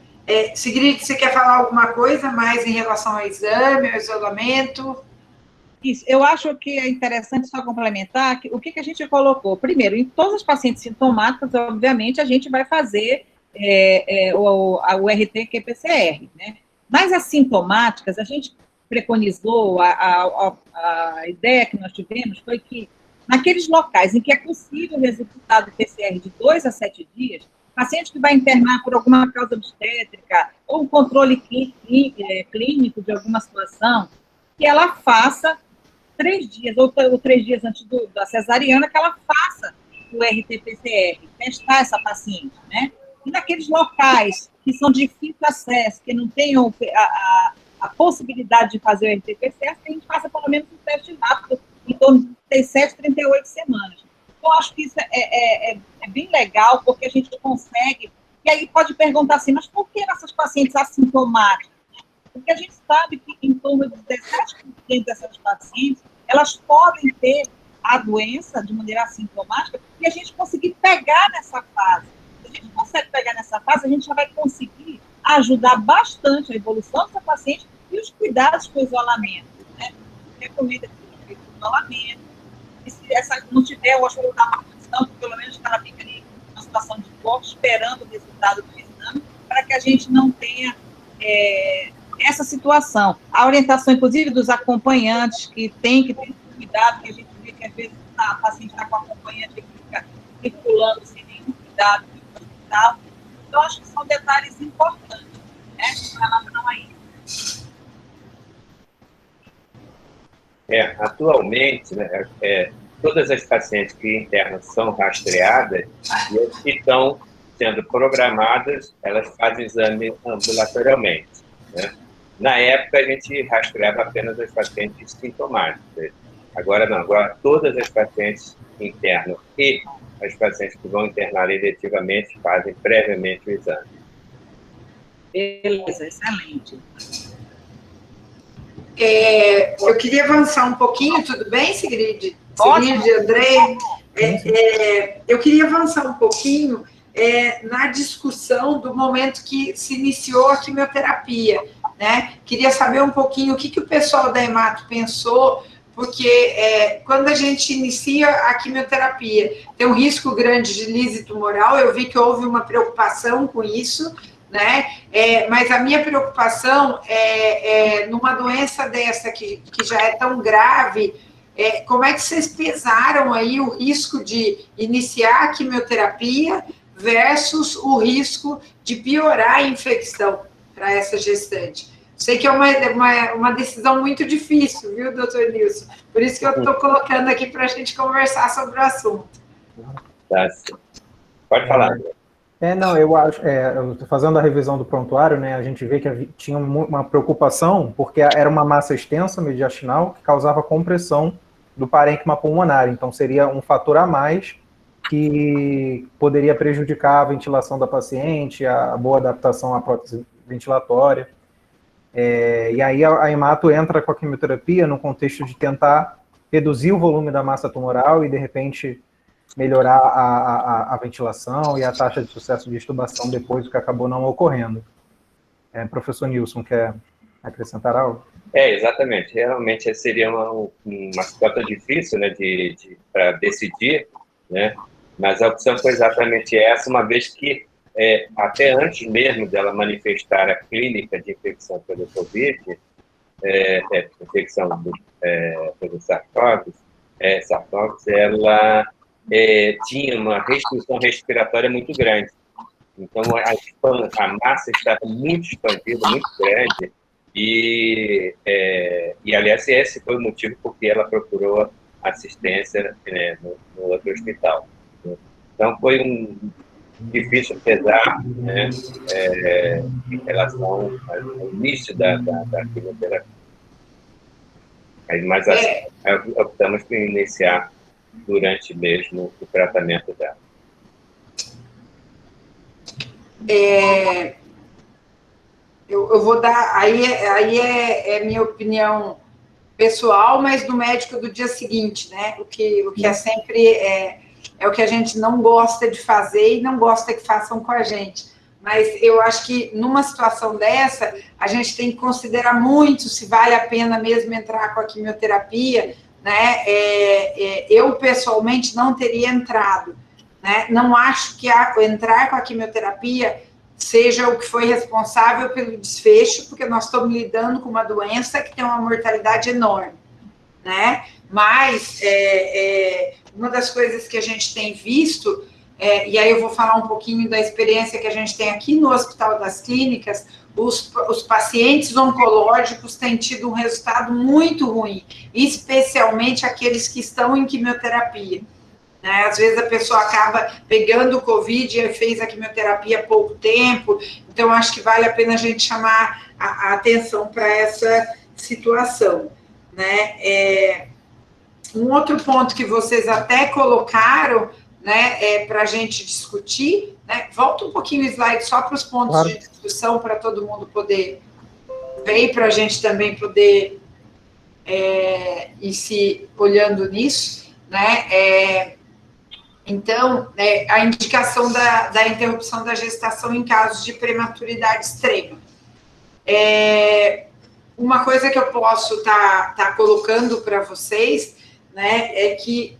Sigrid, você quer falar alguma coisa mais em relação ao exame, ao isolamento? Isso, eu acho que é interessante só complementar o que a gente colocou. Primeiro, em todas as pacientes sintomáticas, obviamente, a gente vai fazer o RT-qPCR, né? Nas assintomáticas, a gente preconizou, a ideia que nós tivemos foi que, naqueles locais em que é possível o resultado do PCR de 2 a 7 dias, paciente que vai internar por alguma causa obstétrica ou um controle clínico de alguma situação, que ela faça 3 dias, ou 3 dias antes da cesariana, que ela faça o RT-PCR, testar essa paciente, né? E naqueles locais que são de difícil acesso, que não tenham a possibilidade de fazer o RT-PCR, que a gente faça pelo menos um teste rápido, em torno de 37, 38 semanas. Eu acho que isso é bem legal, porque a gente consegue, e aí pode perguntar assim, mas por que essas pacientes assintomáticas? Porque a gente sabe que em torno de 17% dessas pacientes, elas podem ter a doença de maneira assintomática, e a gente conseguir pegar nessa fase. Se a gente consegue pegar nessa fase, a gente já vai conseguir ajudar bastante a evolução dessa paciente e os cuidados com o isolamento, né? Recomenda que o isolamento, e se essa não tiver, eu acho que dar uma condição, que pelo menos ela fica ali numa situação de corte, esperando o resultado do exame, para que a gente não tenha essa situação. A orientação, inclusive, dos acompanhantes, que tem que ter cuidado, que a gente vê que às vezes a paciente está com acompanhante que fica circulando sem nenhum cuidado no hospital. Então, acho que são detalhes importantes, né, em relação a isso. Atualmente, né, todas as pacientes que internam são rastreadas e as que estão sendo programadas, elas fazem exame ambulatorialmente, né? Na época, a gente rastreava apenas as pacientes sintomáticas. Agora não, agora todas as pacientes internam e as pacientes que vão internar eletivamente fazem previamente o exame. Beleza, excelente. Eu queria avançar um pouquinho, tudo bem, Sigrid? Ótimo. Sigrid, André? Eu queria avançar um pouquinho na discussão do momento que se iniciou a quimioterapia, né? Queria saber um pouquinho o que o pessoal da Hemato pensou, porque quando a gente inicia a quimioterapia, tem um risco grande de lise tumoral, eu vi que houve uma preocupação com isso, né? Mas a minha preocupação numa doença dessa que já é tão grave, como é que vocês pesaram aí o risco de iniciar a quimioterapia versus o risco de piorar a infecção para essa gestante? Sei que é uma decisão muito difícil, viu, doutor Nilson? Por isso que eu estou colocando aqui para a gente conversar sobre o assunto. Tá. Pode falar. Não, eu acho, fazendo a revisão do prontuário, né, a gente vê que tinha uma preocupação, porque era uma massa extensa mediastinal que causava compressão do parênquima pulmonar, então seria um fator a mais que poderia prejudicar a ventilação da paciente, a boa adaptação à prótese ventilatória. E aí a hemato entra com a quimioterapia no contexto de tentar reduzir o volume da massa tumoral e, de repente, melhorar a ventilação e a taxa de sucesso de extubação depois, o que acabou não ocorrendo. Professor Nilson, quer acrescentar algo? Exatamente. Realmente seria uma situação difícil, né, para decidir, né, mas a opção foi exatamente essa, uma vez que até antes mesmo dela manifestar a clínica de infecção pelo Covid, infecção pelo sarcófago, ela tinha uma restrição respiratória muito grande. Então, a massa estava muito expandida, muito grande, e aliás, esse foi o motivo por que ela procurou assistência no outro hospital. Então, foi difícil pesar, né, em relação ao início da quimioterapia. Mas optamos por iniciar durante mesmo o tratamento dela. Eu vou dar, aí é minha opinião pessoal, mas do médico do dia seguinte, né? O que é sempre é o que a gente não gosta de fazer e não gosta que façam com a gente. Mas eu acho que numa situação dessa, a gente tem que considerar muito se vale a pena mesmo entrar com a quimioterapia, né? Eu, pessoalmente, não teria entrado, né? Não acho que entrar com a quimioterapia seja o que foi responsável pelo desfecho, porque nós estamos lidando com uma doença que tem uma mortalidade enorme, né? Mas uma das coisas que a gente tem visto, e aí eu vou falar um pouquinho da experiência que a gente tem aqui no Hospital das Clínicas, os pacientes oncológicos têm tido um resultado muito ruim, especialmente aqueles que estão em quimioterapia. Né? Às vezes a pessoa acaba pegando o Covid e fez a quimioterapia há pouco tempo, então acho que vale a pena a gente chamar a atenção para essa situação. Né? Um outro ponto que vocês até colocaram, né, para a gente discutir, né? Volta um pouquinho o slide só para os pontos de discussão, para todo mundo poder ver e para a gente também poder ir se olhando nisso, né? Então, a indicação da interrupção da gestação em casos de prematuridade extrema. Uma coisa que eu posso tá colocando para vocês, né, é que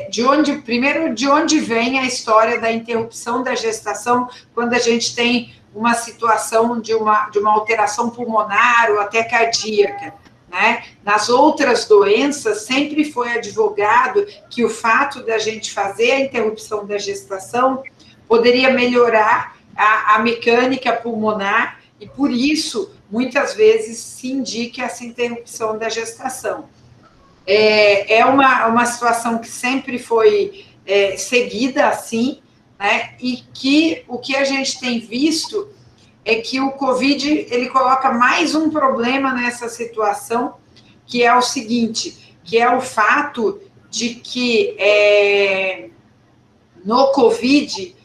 de onde vem a história da interrupção da gestação quando a gente tem uma situação de uma alteração pulmonar ou até cardíaca, né? Nas outras doenças, sempre foi advogado que o fato da gente fazer a interrupção da gestação poderia melhorar a mecânica pulmonar e, por isso, muitas vezes se indica essa interrupção da gestação. É uma situação que sempre foi seguida assim, né? E que o que a gente tem visto é que o Covid, ele coloca mais um problema nessa situação, que é o seguinte, que é o fato de que no Covid,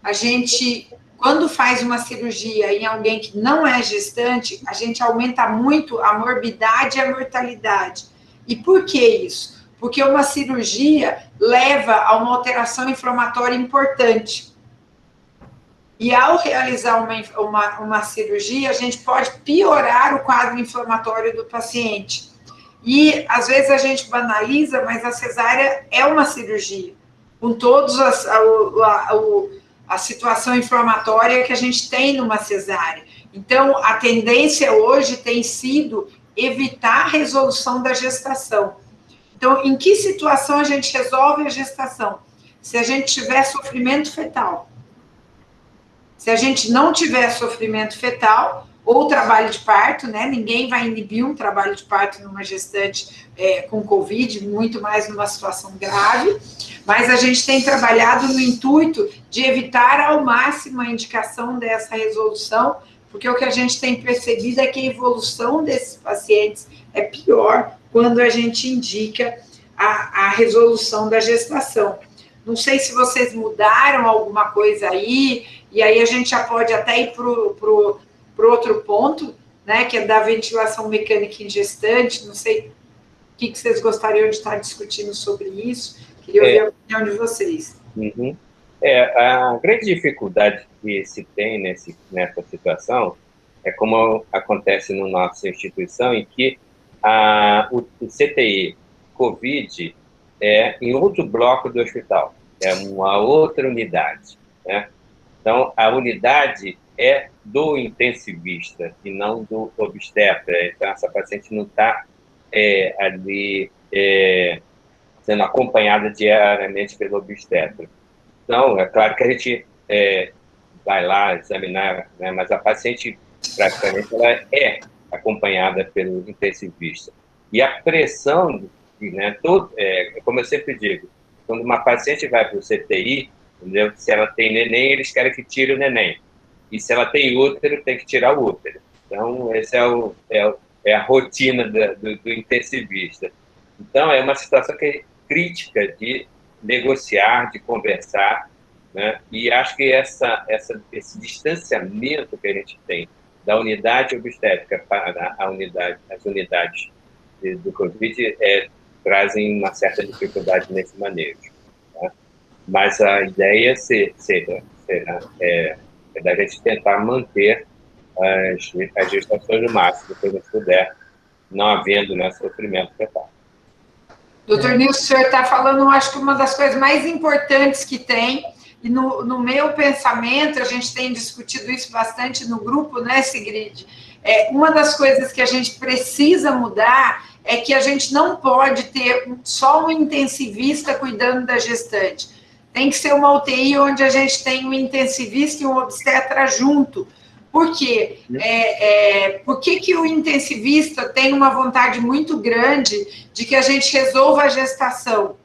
a gente, quando faz uma cirurgia em alguém que não é gestante, a gente aumenta muito a morbidade e a mortalidade. E por que isso? Porque uma cirurgia leva a uma alteração inflamatória importante. E ao realizar uma cirurgia, a gente pode piorar o quadro inflamatório do paciente. E, às vezes, a gente banaliza, mas a cesárea é uma cirurgia, com toda a situação inflamatória que a gente tem numa cesárea. Então, a tendência hoje tem sido evitar a resolução da gestação. Então, em que situação a gente resolve a gestação? Se a gente tiver sofrimento fetal. Se a gente não tiver sofrimento fetal, ou trabalho de parto, né? Ninguém vai inibir um trabalho de parto numa gestante com Covid, muito mais numa situação grave, mas a gente tem trabalhado no intuito de evitar ao máximo a indicação dessa resolução, porque o que a gente tem percebido é que a evolução desses pacientes é pior quando a gente indica a resolução da gestação. Não sei se vocês mudaram alguma coisa aí, e aí a gente já pode até ir para o outro ponto, né, que é da ventilação mecânica em gestante. Não sei o que vocês gostariam de estar discutindo sobre isso. Queria ouvir a opinião de vocês. Uhum. A grande dificuldade que se tem nessa situação é como acontece na nossa instituição, em que o CTI COVID é em outro bloco do hospital, é uma outra unidade, né? Então, a unidade é do intensivista e não do obstetra. Então, essa paciente não está ali sendo acompanhada diariamente pelo obstetra. Então, é claro que a gente vai lá examinar, né, mas a paciente, praticamente, ela é acompanhada pelo intensivista. E a pressão, né, como eu sempre digo, quando uma paciente vai para o CTI, entendeu? Se ela tem neném, eles querem que tire o neném. E se ela tem útero, tem que tirar o útero. Então, essa é a rotina do intensivista. Então, é uma situação que é crítica de negociar, de conversar, né? E acho que esse distanciamento que a gente tem da unidade obstétrica para as unidades do Covid trazem uma certa dificuldade nesse manejo. Tá? Mas a ideia será da gente tentar manter as gestações no máximo que a gente puder, não havendo, né, sofrimento fetal. Doutor Nilson, o senhor está falando, acho que uma das coisas mais importantes que tem, e no meu pensamento, a gente tem discutido isso bastante no grupo, né, Sigrid? Uma das coisas que a gente precisa mudar é que a gente não pode ter só um intensivista cuidando da gestante. Tem que ser uma UTI onde a gente tem um intensivista e um obstetra junto. Por quê? Por que o intensivista tem uma vontade muito grande de que a gente resolva a gestação?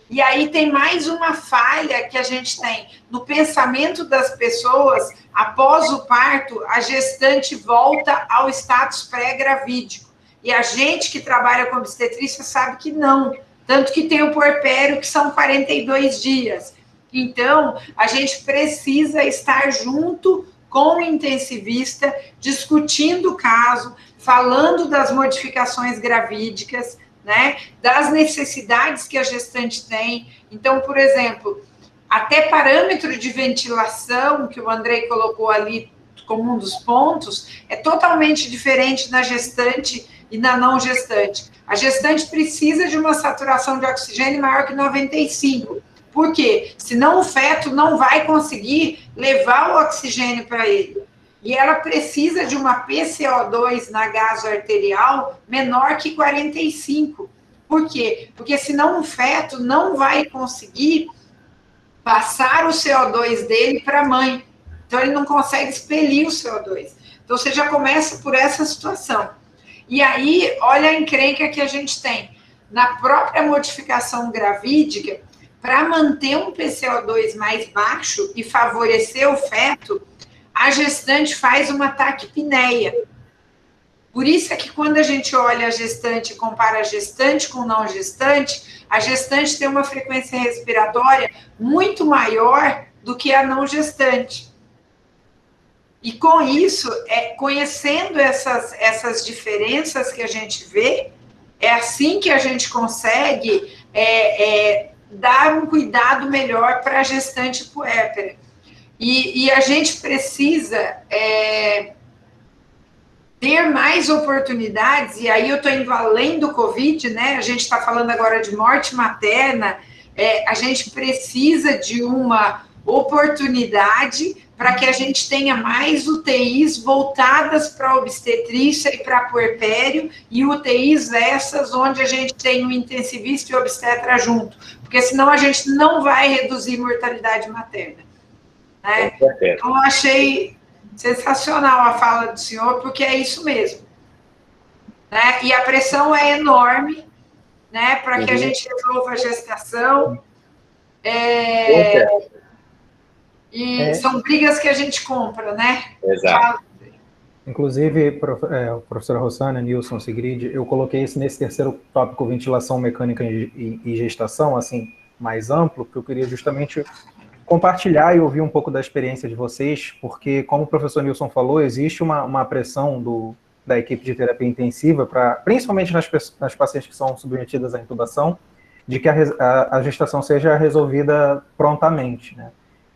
E aí tem mais uma falha que a gente tem. No pensamento das pessoas, após o parto, a gestante volta ao status pré-gravídico. E a gente que trabalha com obstetrícia sabe que não. Tanto que tem o puerpério, que são 42 dias. Então, a gente precisa estar junto com o intensivista, discutindo o caso, falando das modificações gravídicas, né, das necessidades que a gestante tem. Então, por exemplo, até parâmetro de ventilação, que o Andrei colocou ali como um dos pontos, é totalmente diferente na gestante e na não gestante. A gestante precisa de uma saturação de oxigênio maior que 95. Por quê? Senão o feto não vai conseguir levar o oxigênio para ele. E ela precisa de uma PCO2 na gasoarterial menor que 45. Por quê? Porque senão o feto não vai conseguir passar o CO2 dele para a mãe. Então, ele não consegue expelir o CO2. Então, você já começa por essa situação. E aí, olha a encrenca que a gente tem. Na própria modificação gravídica, para manter um PCO2 mais baixo e favorecer o feto, a gestante faz uma taquipneia. Por isso é que quando a gente olha a gestante e compara a gestante com não gestante, a gestante tem uma frequência respiratória muito maior do que a não gestante. E com isso, conhecendo essas diferenças que a gente vê, é assim que a gente consegue dar um cuidado melhor para a gestante puérpera. E a gente precisa ter mais oportunidades, e aí eu estou indo além do Covid, né? A gente está falando agora de morte materna, a gente precisa de uma oportunidade para que a gente tenha mais UTIs voltadas para a obstetrícia e para puerpério, e UTIs essas onde a gente tem o intensivista e o obstetra junto, porque senão a gente não vai reduzir mortalidade materna. Né? Então, eu achei sensacional a fala do senhor, porque é isso mesmo. Né? E a pressão é enorme, né, para que a gente resolva a gestação. São brigas que a gente compra, né? Exato. Inclusive, professora Rossana, Nilson, Sigrid, eu coloquei isso nesse terceiro tópico, ventilação mecânica e gestação, assim, mais amplo, porque eu queria justamente compartilhar e ouvir um pouco da experiência de vocês, porque, como o professor Nilson falou, existe uma pressão da equipe de terapia intensiva, principalmente nas pacientes que são submetidas à intubação, de que a gestação seja resolvida prontamente, né?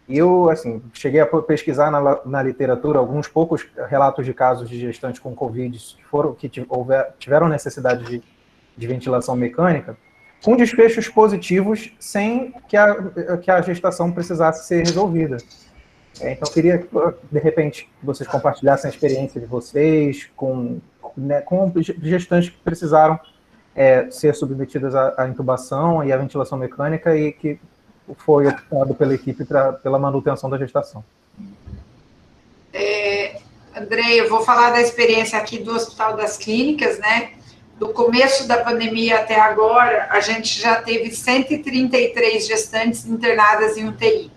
E eu, assim, cheguei a pesquisar na literatura alguns poucos relatos de casos de gestantes com Covid que tiveram necessidade de ventilação mecânica, com desfechos positivos, sem que a gestação precisasse ser resolvida. Então, eu queria, de repente, que vocês compartilhassem a experiência de vocês com gestantes que precisaram ser submetidas à intubação e à ventilação mecânica e que foi optado pela equipe pela manutenção da gestação. Andrei, eu vou falar da experiência aqui do Hospital das Clínicas, né? Do começo da pandemia até agora, a gente já teve 133 gestantes internadas em UTI.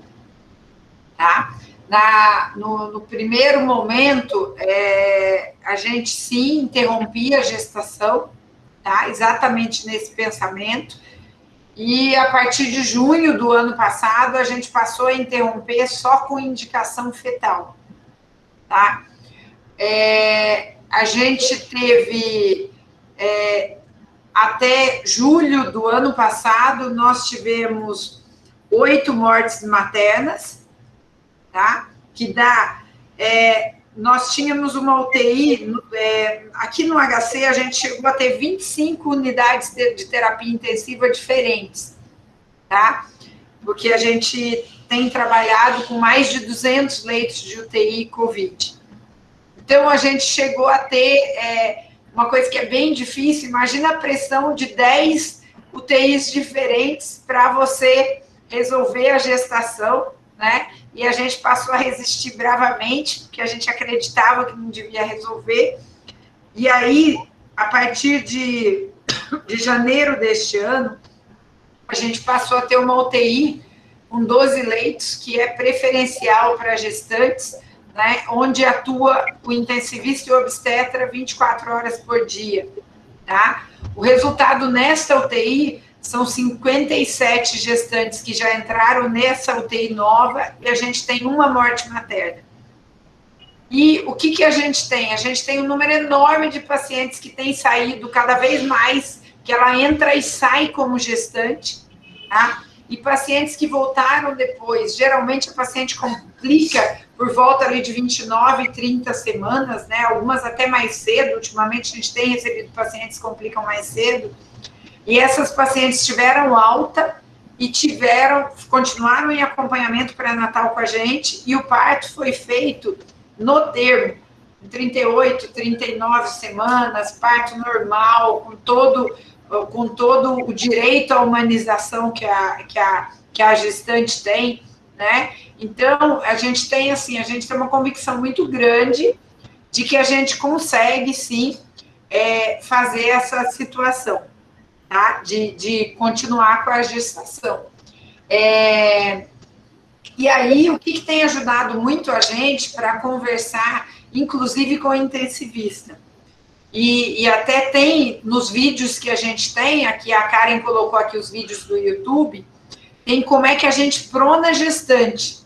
Tá? No primeiro momento, a gente sim interrompia a gestação, tá? Exatamente nesse pensamento. E a partir de junho do ano passado, a gente passou a interromper só com indicação fetal. Tá? A gente teve, até julho do ano passado, nós tivemos 8 mortes maternas, tá? Que dá... nós tínhamos uma UTI, aqui no HC a gente chegou a ter 25 unidades de terapia intensiva diferentes, tá? Porque a gente tem trabalhado com mais de 200 leitos de UTI Covid. Então, a gente chegou a ter uma coisa que é bem difícil, imagina a pressão de 10 UTIs diferentes para você resolver a gestação, né? E a gente passou a resistir bravamente, porque a gente acreditava que não devia resolver. E aí, a partir de janeiro deste ano, a gente passou a ter uma UTI com 12 leitos, que é preferencial para gestantes, né, onde atua o intensivista e o obstetra 24 horas por dia. Tá? O resultado nesta UTI... São 57 gestantes que já entraram nessa UTI nova e a gente tem uma morte materna. E o que a gente tem? A gente tem um número enorme de pacientes que têm saído cada vez mais, que ela entra e sai como gestante, tá? E pacientes que voltaram depois. Geralmente a paciente complica por volta ali de 29, 30 semanas, né? Algumas até mais cedo. Ultimamente a gente tem recebido pacientes que complicam mais cedo. E essas pacientes tiveram alta e continuaram em acompanhamento pré-natal com a gente, e o parto foi feito no termo, em 38, 39 semanas, parto normal, com todo o direito à humanização que a gestante tem, né? Então, a gente tem uma convicção muito grande de que a gente consegue, sim, fazer essa situação. Tá? De continuar com a gestação. E aí, o que tem ajudado muito a gente para conversar, inclusive com o intensivista? E até tem, nos vídeos que a gente tem, aqui a Karen colocou aqui os vídeos do YouTube, tem como é que a gente prona gestante,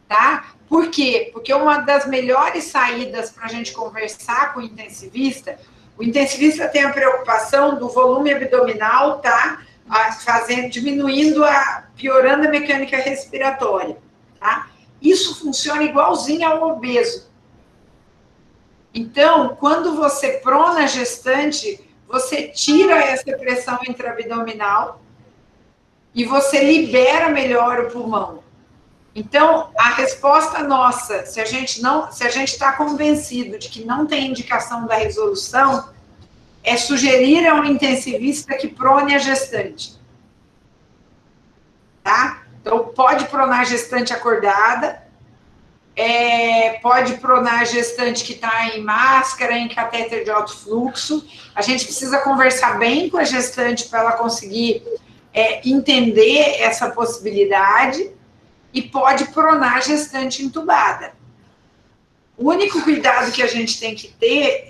tá? Por quê? Porque uma das melhores saídas para a gente conversar com o intensivista tem a preocupação do volume abdominal, tá? Piorando a mecânica respiratória, tá? Isso funciona igualzinho ao obeso. Então, quando você prona a gestante, você tira essa pressão intraabdominal e você libera melhor o pulmão. Então, a resposta nossa, se a gente está convencido de que não tem indicação da resolução, é sugerir a um intensivista que prone a gestante. Tá? Então, pode pronar a gestante acordada, pode pronar a gestante que está em máscara, em catéter de alto fluxo. A gente precisa conversar bem com a gestante para ela conseguir entender essa possibilidade, e pode pronar a gestante entubada. O único cuidado que a gente tem que ter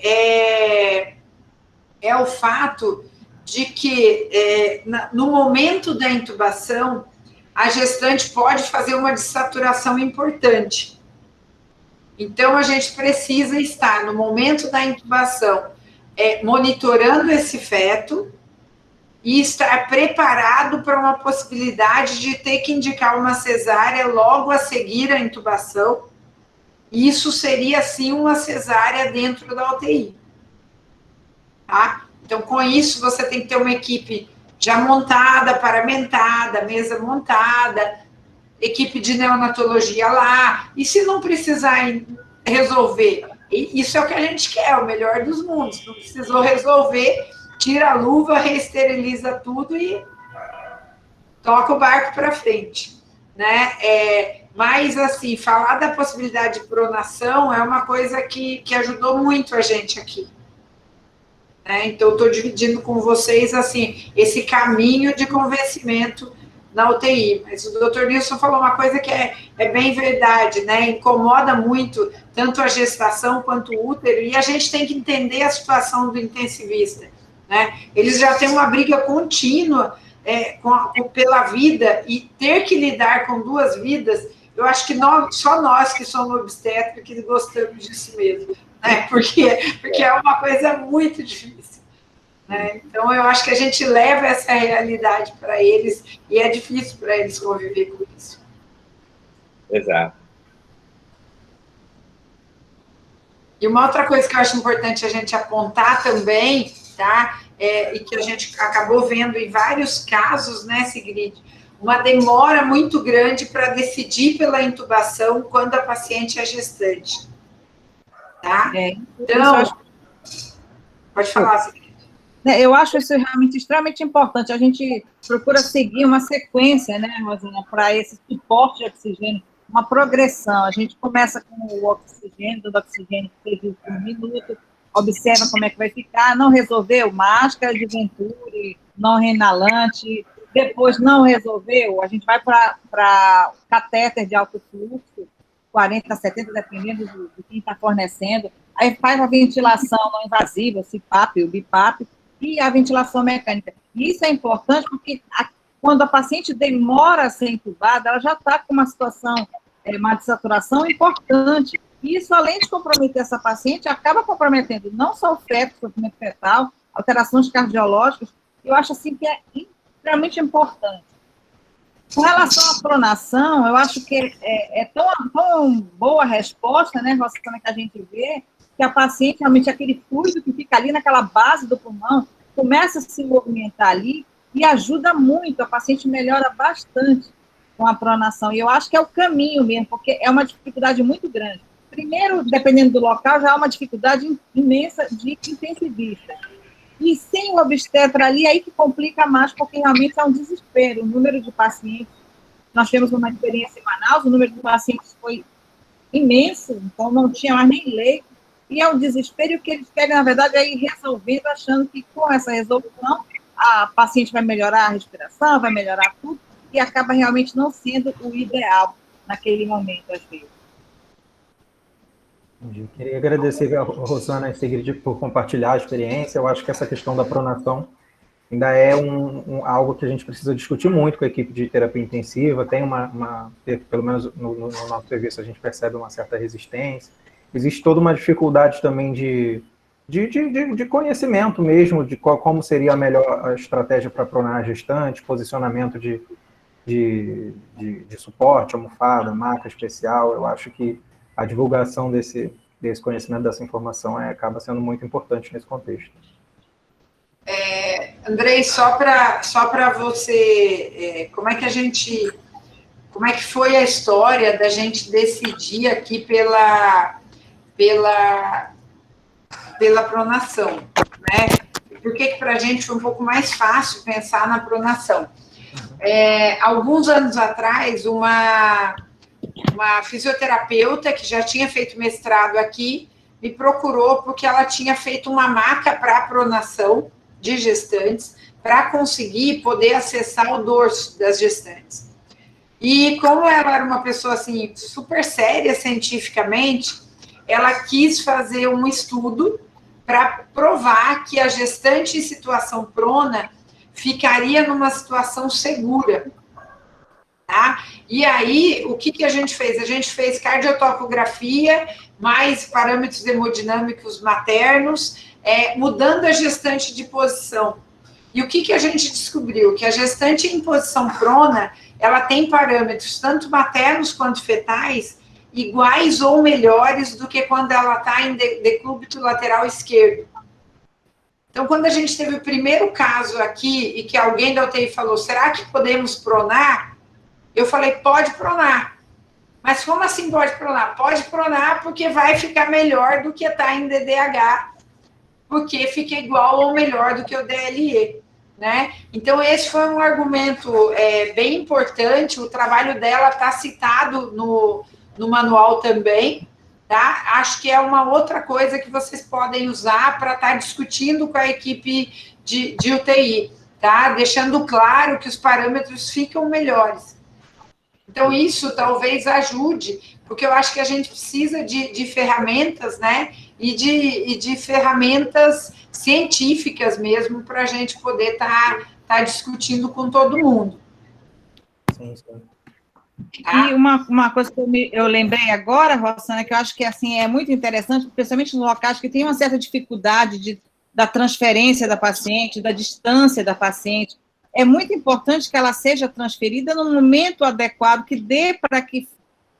é o fato de que, no momento da intubação, a gestante pode fazer uma dessaturação importante. Então, a gente precisa estar, no momento da intubação, monitorando esse feto e estar preparado para uma possibilidade de ter que indicar uma cesárea logo a seguir a intubação. Isso seria, sim, uma cesárea dentro da UTI. Tá? Então, com isso, você tem que ter uma equipe já montada, paramentada, mesa montada, equipe de neonatologia lá, e se não precisar resolver, isso é o que a gente quer, o melhor dos mundos, não precisou resolver, tira a luva, reesteriliza tudo e toca o barco para frente, né? Mas, assim, falar da possibilidade de pronação é uma coisa que ajudou muito a gente aqui. Então, estou dividindo com vocês, assim, esse caminho de convencimento na UTI. Mas o doutor Nilson falou uma coisa que é bem verdade, né? Incomoda muito tanto a gestação quanto o útero, e a gente tem que entender a situação do intensivista, né? Eles já têm uma briga contínua pela vida, e ter que lidar com duas vidas, eu acho que só nós que somos obstetras que gostamos disso mesmo. Porque é uma coisa muito difícil. Né? Então, eu acho que a gente leva essa realidade para eles, e é difícil para eles conviver com isso. Exato. E uma outra coisa que eu acho importante a gente apontar também, tá? E que a gente acabou vendo em vários casos, né, Sigrid? Uma demora muito grande para decidir pela intubação quando a paciente é gestante. Tá? Então, pode falar, Sigrid. Eu acho isso realmente extremamente importante. A gente procura seguir uma sequência, né, Rosana, para esse suporte de oxigênio, uma progressão. A gente começa com o oxigênio, dando oxigênio previsto por 1 minuto, observa como é que vai ficar, não resolveu, máscara de Venturi, não inalante, depois não resolveu, a gente vai para catéter de alto fluxo, 40 a 70, dependendo de quem está fornecendo, aí faz a ventilação não invasiva, o CPAP, o BIPAP, e a ventilação mecânica. E isso é importante porque quando a paciente demora a ser intubada, ela já está com uma situação, uma dessaturação importante. E isso, além de comprometer essa paciente, acaba comprometendo não só o feto, o sofrimento fetal, alterações cardiológicas, eu acho assim que é extremamente importante. Com relação à pronação, eu acho que é tão boa a resposta, né, Rosana, que a gente vê, que a paciente, realmente, aquele fluido que fica ali naquela base do pulmão, começa a se movimentar ali e ajuda muito, a paciente melhora bastante com a pronação. E eu acho que é o caminho mesmo, porque é uma dificuldade muito grande. Primeiro, dependendo do local, já há uma dificuldade imensa de intensivista. E sem o obstetra ali, aí que complica mais, porque realmente é um desespero. O número de pacientes, nós temos uma experiência em Manaus, o número de pacientes foi imenso, então não tinha mais nem leito, e é um desespero, e o que eles querem, na verdade, é ir resolvendo, achando que com essa resolução, a paciente vai melhorar a respiração, vai melhorar tudo, e acaba realmente não sendo o ideal naquele momento, às vezes. Eu queria agradecer a Rosana e Sigrid por compartilhar a experiência. Eu acho que essa questão da pronação ainda é algo que a gente precisa discutir muito com a equipe de terapia intensiva. Tem pelo menos no nosso serviço, a gente percebe uma certa resistência. Existe toda uma dificuldade também de conhecimento mesmo, de como seria a melhor estratégia para pronar a gestante, posicionamento de suporte, almofada, maca especial. Eu acho que a divulgação desse conhecimento, dessa informação, acaba sendo muito importante nesse contexto. Andrei, só para você, como é que foi a história da gente decidir aqui pela pronação, né? Por que para a gente foi um pouco mais fácil pensar na pronação? Alguns anos atrás, uma fisioterapeuta que já tinha feito mestrado aqui, me procurou porque ela tinha feito uma maca para pronação de gestantes, para conseguir poder acessar o dorso das gestantes. E como ela era uma pessoa, assim, super séria cientificamente, ela quis fazer um estudo para provar que a gestante em situação prona ficaria numa situação segura. Tá? E aí, o que a gente fez? A gente fez cardiotocografia, mais parâmetros hemodinâmicos maternos, mudando a gestante de posição. E o que a gente descobriu? Que a gestante em posição prona, ela tem parâmetros tanto maternos quanto fetais iguais ou melhores do que quando ela está em decúbito lateral esquerdo. Então, quando a gente teve o primeiro caso aqui e que alguém da UTI falou, será que podemos pronar? Eu falei, pode pronar. Mas como assim pode pronar? Pode pronar porque vai ficar melhor do que está em DDH, porque fica igual ou melhor do que o DLE, né? Então, esse foi um argumento bem importante, o trabalho dela está citado no manual também, tá? Acho que é uma outra coisa que vocês podem usar para estar discutindo com a equipe de UTI, tá? Deixando claro que os parâmetros ficam melhores. Então, isso talvez ajude, porque eu acho que a gente precisa de ferramentas, né? E de ferramentas científicas mesmo, para a gente poder estar discutindo com todo mundo. Sim, sim. E uma coisa que eu lembrei agora, Rossana, que eu acho que assim, é muito interessante, especialmente nos locais que tem uma certa dificuldade da transferência da paciente, da distância da paciente, é muito importante que ela seja transferida no momento adequado, que dê para que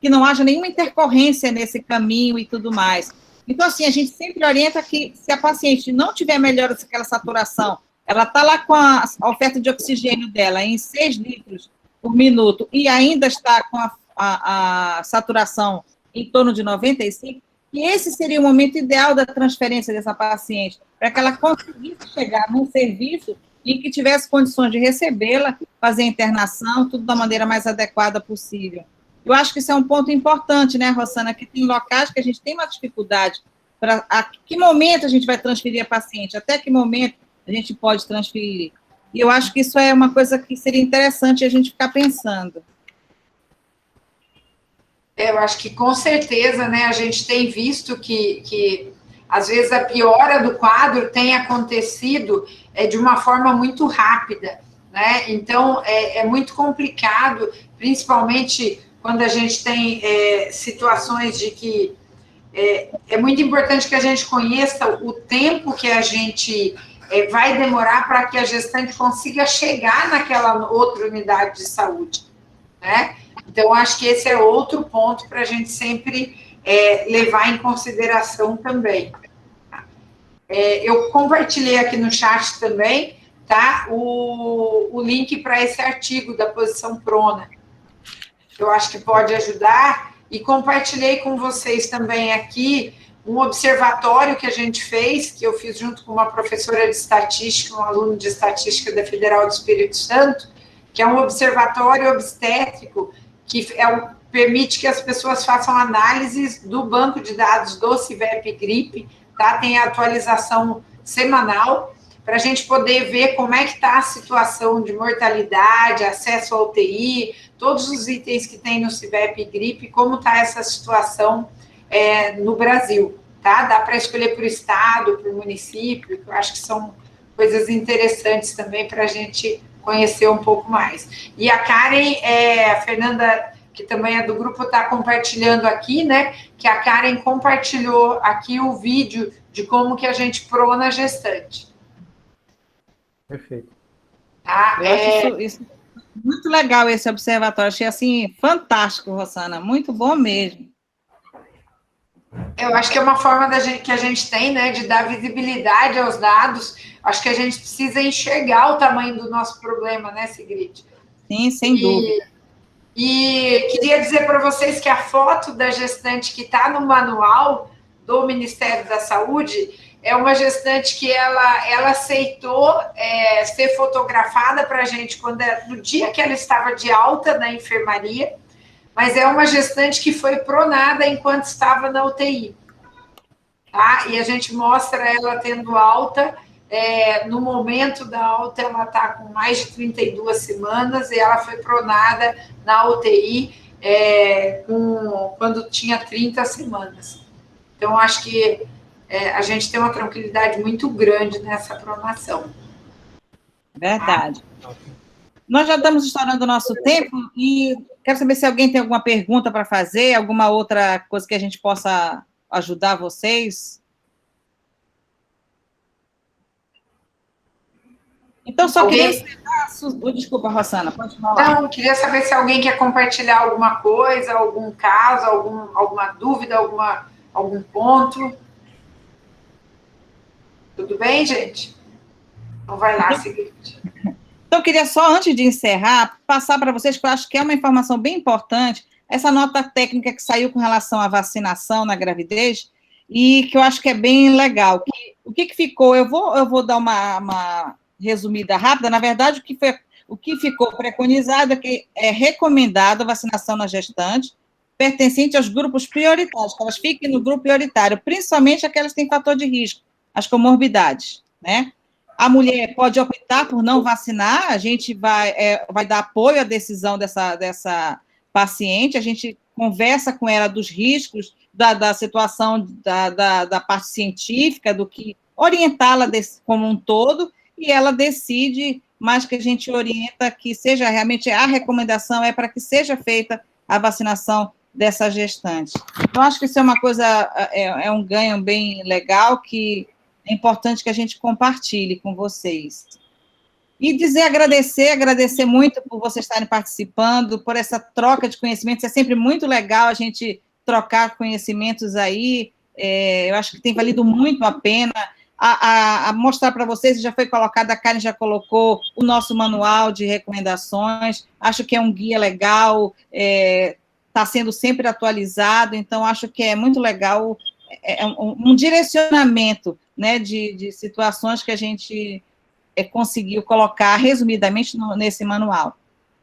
não haja nenhuma intercorrência nesse caminho e tudo mais. Então, assim, a gente sempre orienta que se a paciente não tiver melhora daquela saturação, ela está lá com a oferta de oxigênio dela em 6 litros por minuto e ainda está com a saturação em torno de 95, e esse seria o momento ideal da transferência dessa paciente, para que ela conseguisse chegar num serviço em que tivesse condições de recebê-la, fazer a internação, tudo da maneira mais adequada possível. Eu acho que isso é um ponto importante, né, Rossana, que tem locais que a gente tem uma dificuldade para a que momento a gente vai transferir a paciente, até que momento a gente pode transferir. E eu acho que isso é uma coisa que seria interessante a gente ficar pensando. Eu acho que, com certeza, né, a gente tem visto que às vezes, a piora do quadro tem acontecido de uma forma muito rápida, né? Então, é muito complicado, principalmente quando a gente tem situações de que é muito importante que a gente conheça o tempo que a gente vai demorar para que a gestante consiga chegar naquela outra unidade de saúde, né? Então, acho que esse é outro ponto para a gente sempre levar em consideração também. Eu compartilhei aqui no chat também, tá? O link para esse artigo da posição prona. Eu acho que pode ajudar. E compartilhei com vocês também aqui um observatório que a gente fez, que eu fiz junto com uma professora de estatística, um aluno de estatística da Federal do Espírito Santo, que é um observatório obstétrico que permite que as pessoas façam análises do banco de dados do CIVEP Gripe, tá? Tem a atualização semanal, para a gente poder ver como é que está a situação de mortalidade, acesso à UTI, todos os itens que tem no CIVEP Gripe, como está essa situação no Brasil, tá? Dá para escolher por estado, por município, que eu acho que são coisas interessantes também para a gente conhecer um pouco mais. E a Karen, a Fernanda, que também é do grupo, está compartilhando aqui, né? Que a Karen compartilhou aqui o vídeo de como que a gente prona gestante. Perfeito. Tá? Eu acho isso muito legal, esse observatório. Achei, assim, fantástico, Rossana. Muito bom mesmo. Eu acho que é uma forma que a gente tem, né, de dar visibilidade aos dados. Acho que a gente precisa enxergar o tamanho do nosso problema, né, Sigrid? Sim, sem dúvida. E queria dizer para vocês que a foto da gestante que está no manual do Ministério da Saúde é uma gestante que ela aceitou ser fotografada para a gente no dia que ela estava de alta na enfermaria, mas é uma gestante que foi pronada enquanto estava na UTI. Tá? E a gente mostra ela tendo alta, no momento da alta ela está com mais de 32 semanas e ela foi pronada na UTI quando tinha 30 semanas. Então, acho que a gente tem uma tranquilidade muito grande nessa pronação. Verdade. Nós já estamos estourando o nosso tempo e quero saber se alguém tem alguma pergunta para fazer, alguma outra coisa que a gente possa ajudar vocês. Então, só queria encerrar... Desculpa, Rossana, pode falar. Não, queria saber se alguém quer compartilhar alguma coisa, algum caso, alguma dúvida, algum ponto. Tudo bem, gente? Então, vai lá, seguinte. Então, eu queria só, antes de encerrar, passar para vocês, que eu acho que é uma informação bem importante, essa nota técnica que saiu com relação à vacinação na gravidez, e que eu acho que é bem legal. O que ficou? Eu vou dar uma resumida rápida. Na verdade, o que ficou preconizado é que é recomendado a vacinação na gestante, pertencente aos grupos prioritários, que elas fiquem no grupo prioritário, principalmente aquelas que têm fator de risco, as comorbidades, né? A mulher pode optar por não vacinar, a gente vai dar apoio à decisão dessa paciente, a gente conversa com ela dos riscos, da situação, da parte científica, do que orientá-la como um todo, e ela decide, mas que a gente orienta que seja realmente a recomendação para que seja feita a vacinação dessa gestante. Então, acho que isso é uma coisa, é um ganho bem legal, que é importante que a gente compartilhe com vocês. E agradecer muito por vocês estarem participando, por essa troca de conhecimentos. É sempre muito legal a gente trocar conhecimentos aí. Eu acho que tem valido muito a pena. A mostrar para vocês, já foi colocado, a Karen já colocou o nosso manual de recomendações. Acho que é um guia legal, está sendo sempre atualizado, então acho que é muito legal, um direcionamento, né, de situações que a gente conseguiu colocar resumidamente nesse manual.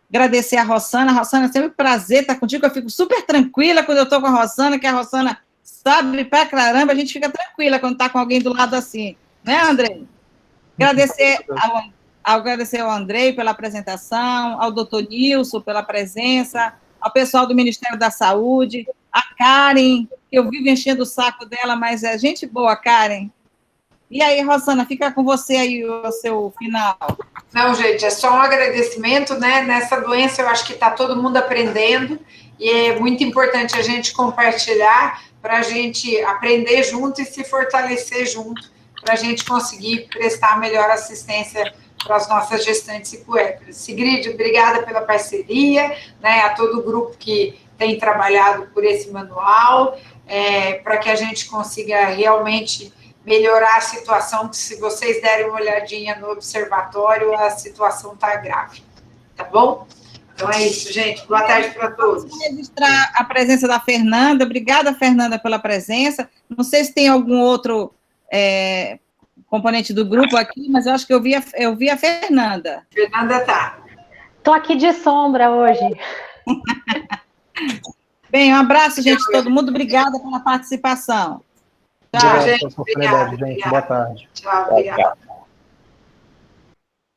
Agradecer a Rossana. Rossana, é sempre um prazer estar contigo, eu fico super tranquila quando eu estou com a Rossana, que a Rossana sabe pra caramba, a gente fica tranquila quando está com alguém do lado assim, né, Andrei? Agradecer ao Andrei pela apresentação, ao doutor Nilson pela presença, ao pessoal do Ministério da Saúde, a Karen, que eu vivo enchendo o saco dela, mas é gente boa, Karen. E aí, Rossana, fica com você aí o seu final. Não, gente, é só um agradecimento, né? Nessa doença eu acho que está todo mundo aprendendo e é muito importante a gente compartilhar para a gente aprender junto e se fortalecer junto para a gente conseguir prestar melhor assistência para as nossas gestantes e puérperas. Sigrid, obrigada pela parceria, né? A todo o grupo que tem trabalhado por esse manual, para que a gente consiga realmente melhorar a situação, que se vocês derem uma olhadinha no observatório, a situação está grave, tá bom? Então é isso, gente. Boa tarde para todos. Vou registrar a presença da Fernanda. Obrigada, Fernanda, pela presença. Não sei se tem algum outro componente do grupo aqui, mas eu acho que eu vi a Fernanda. Fernanda tá. Estou aqui de sombra hoje. Bem, um abraço, gente, todo mundo. Obrigada pela participação. Tchau, gente. Obrigada, gente. Boa tarde. Tchau, obrigada.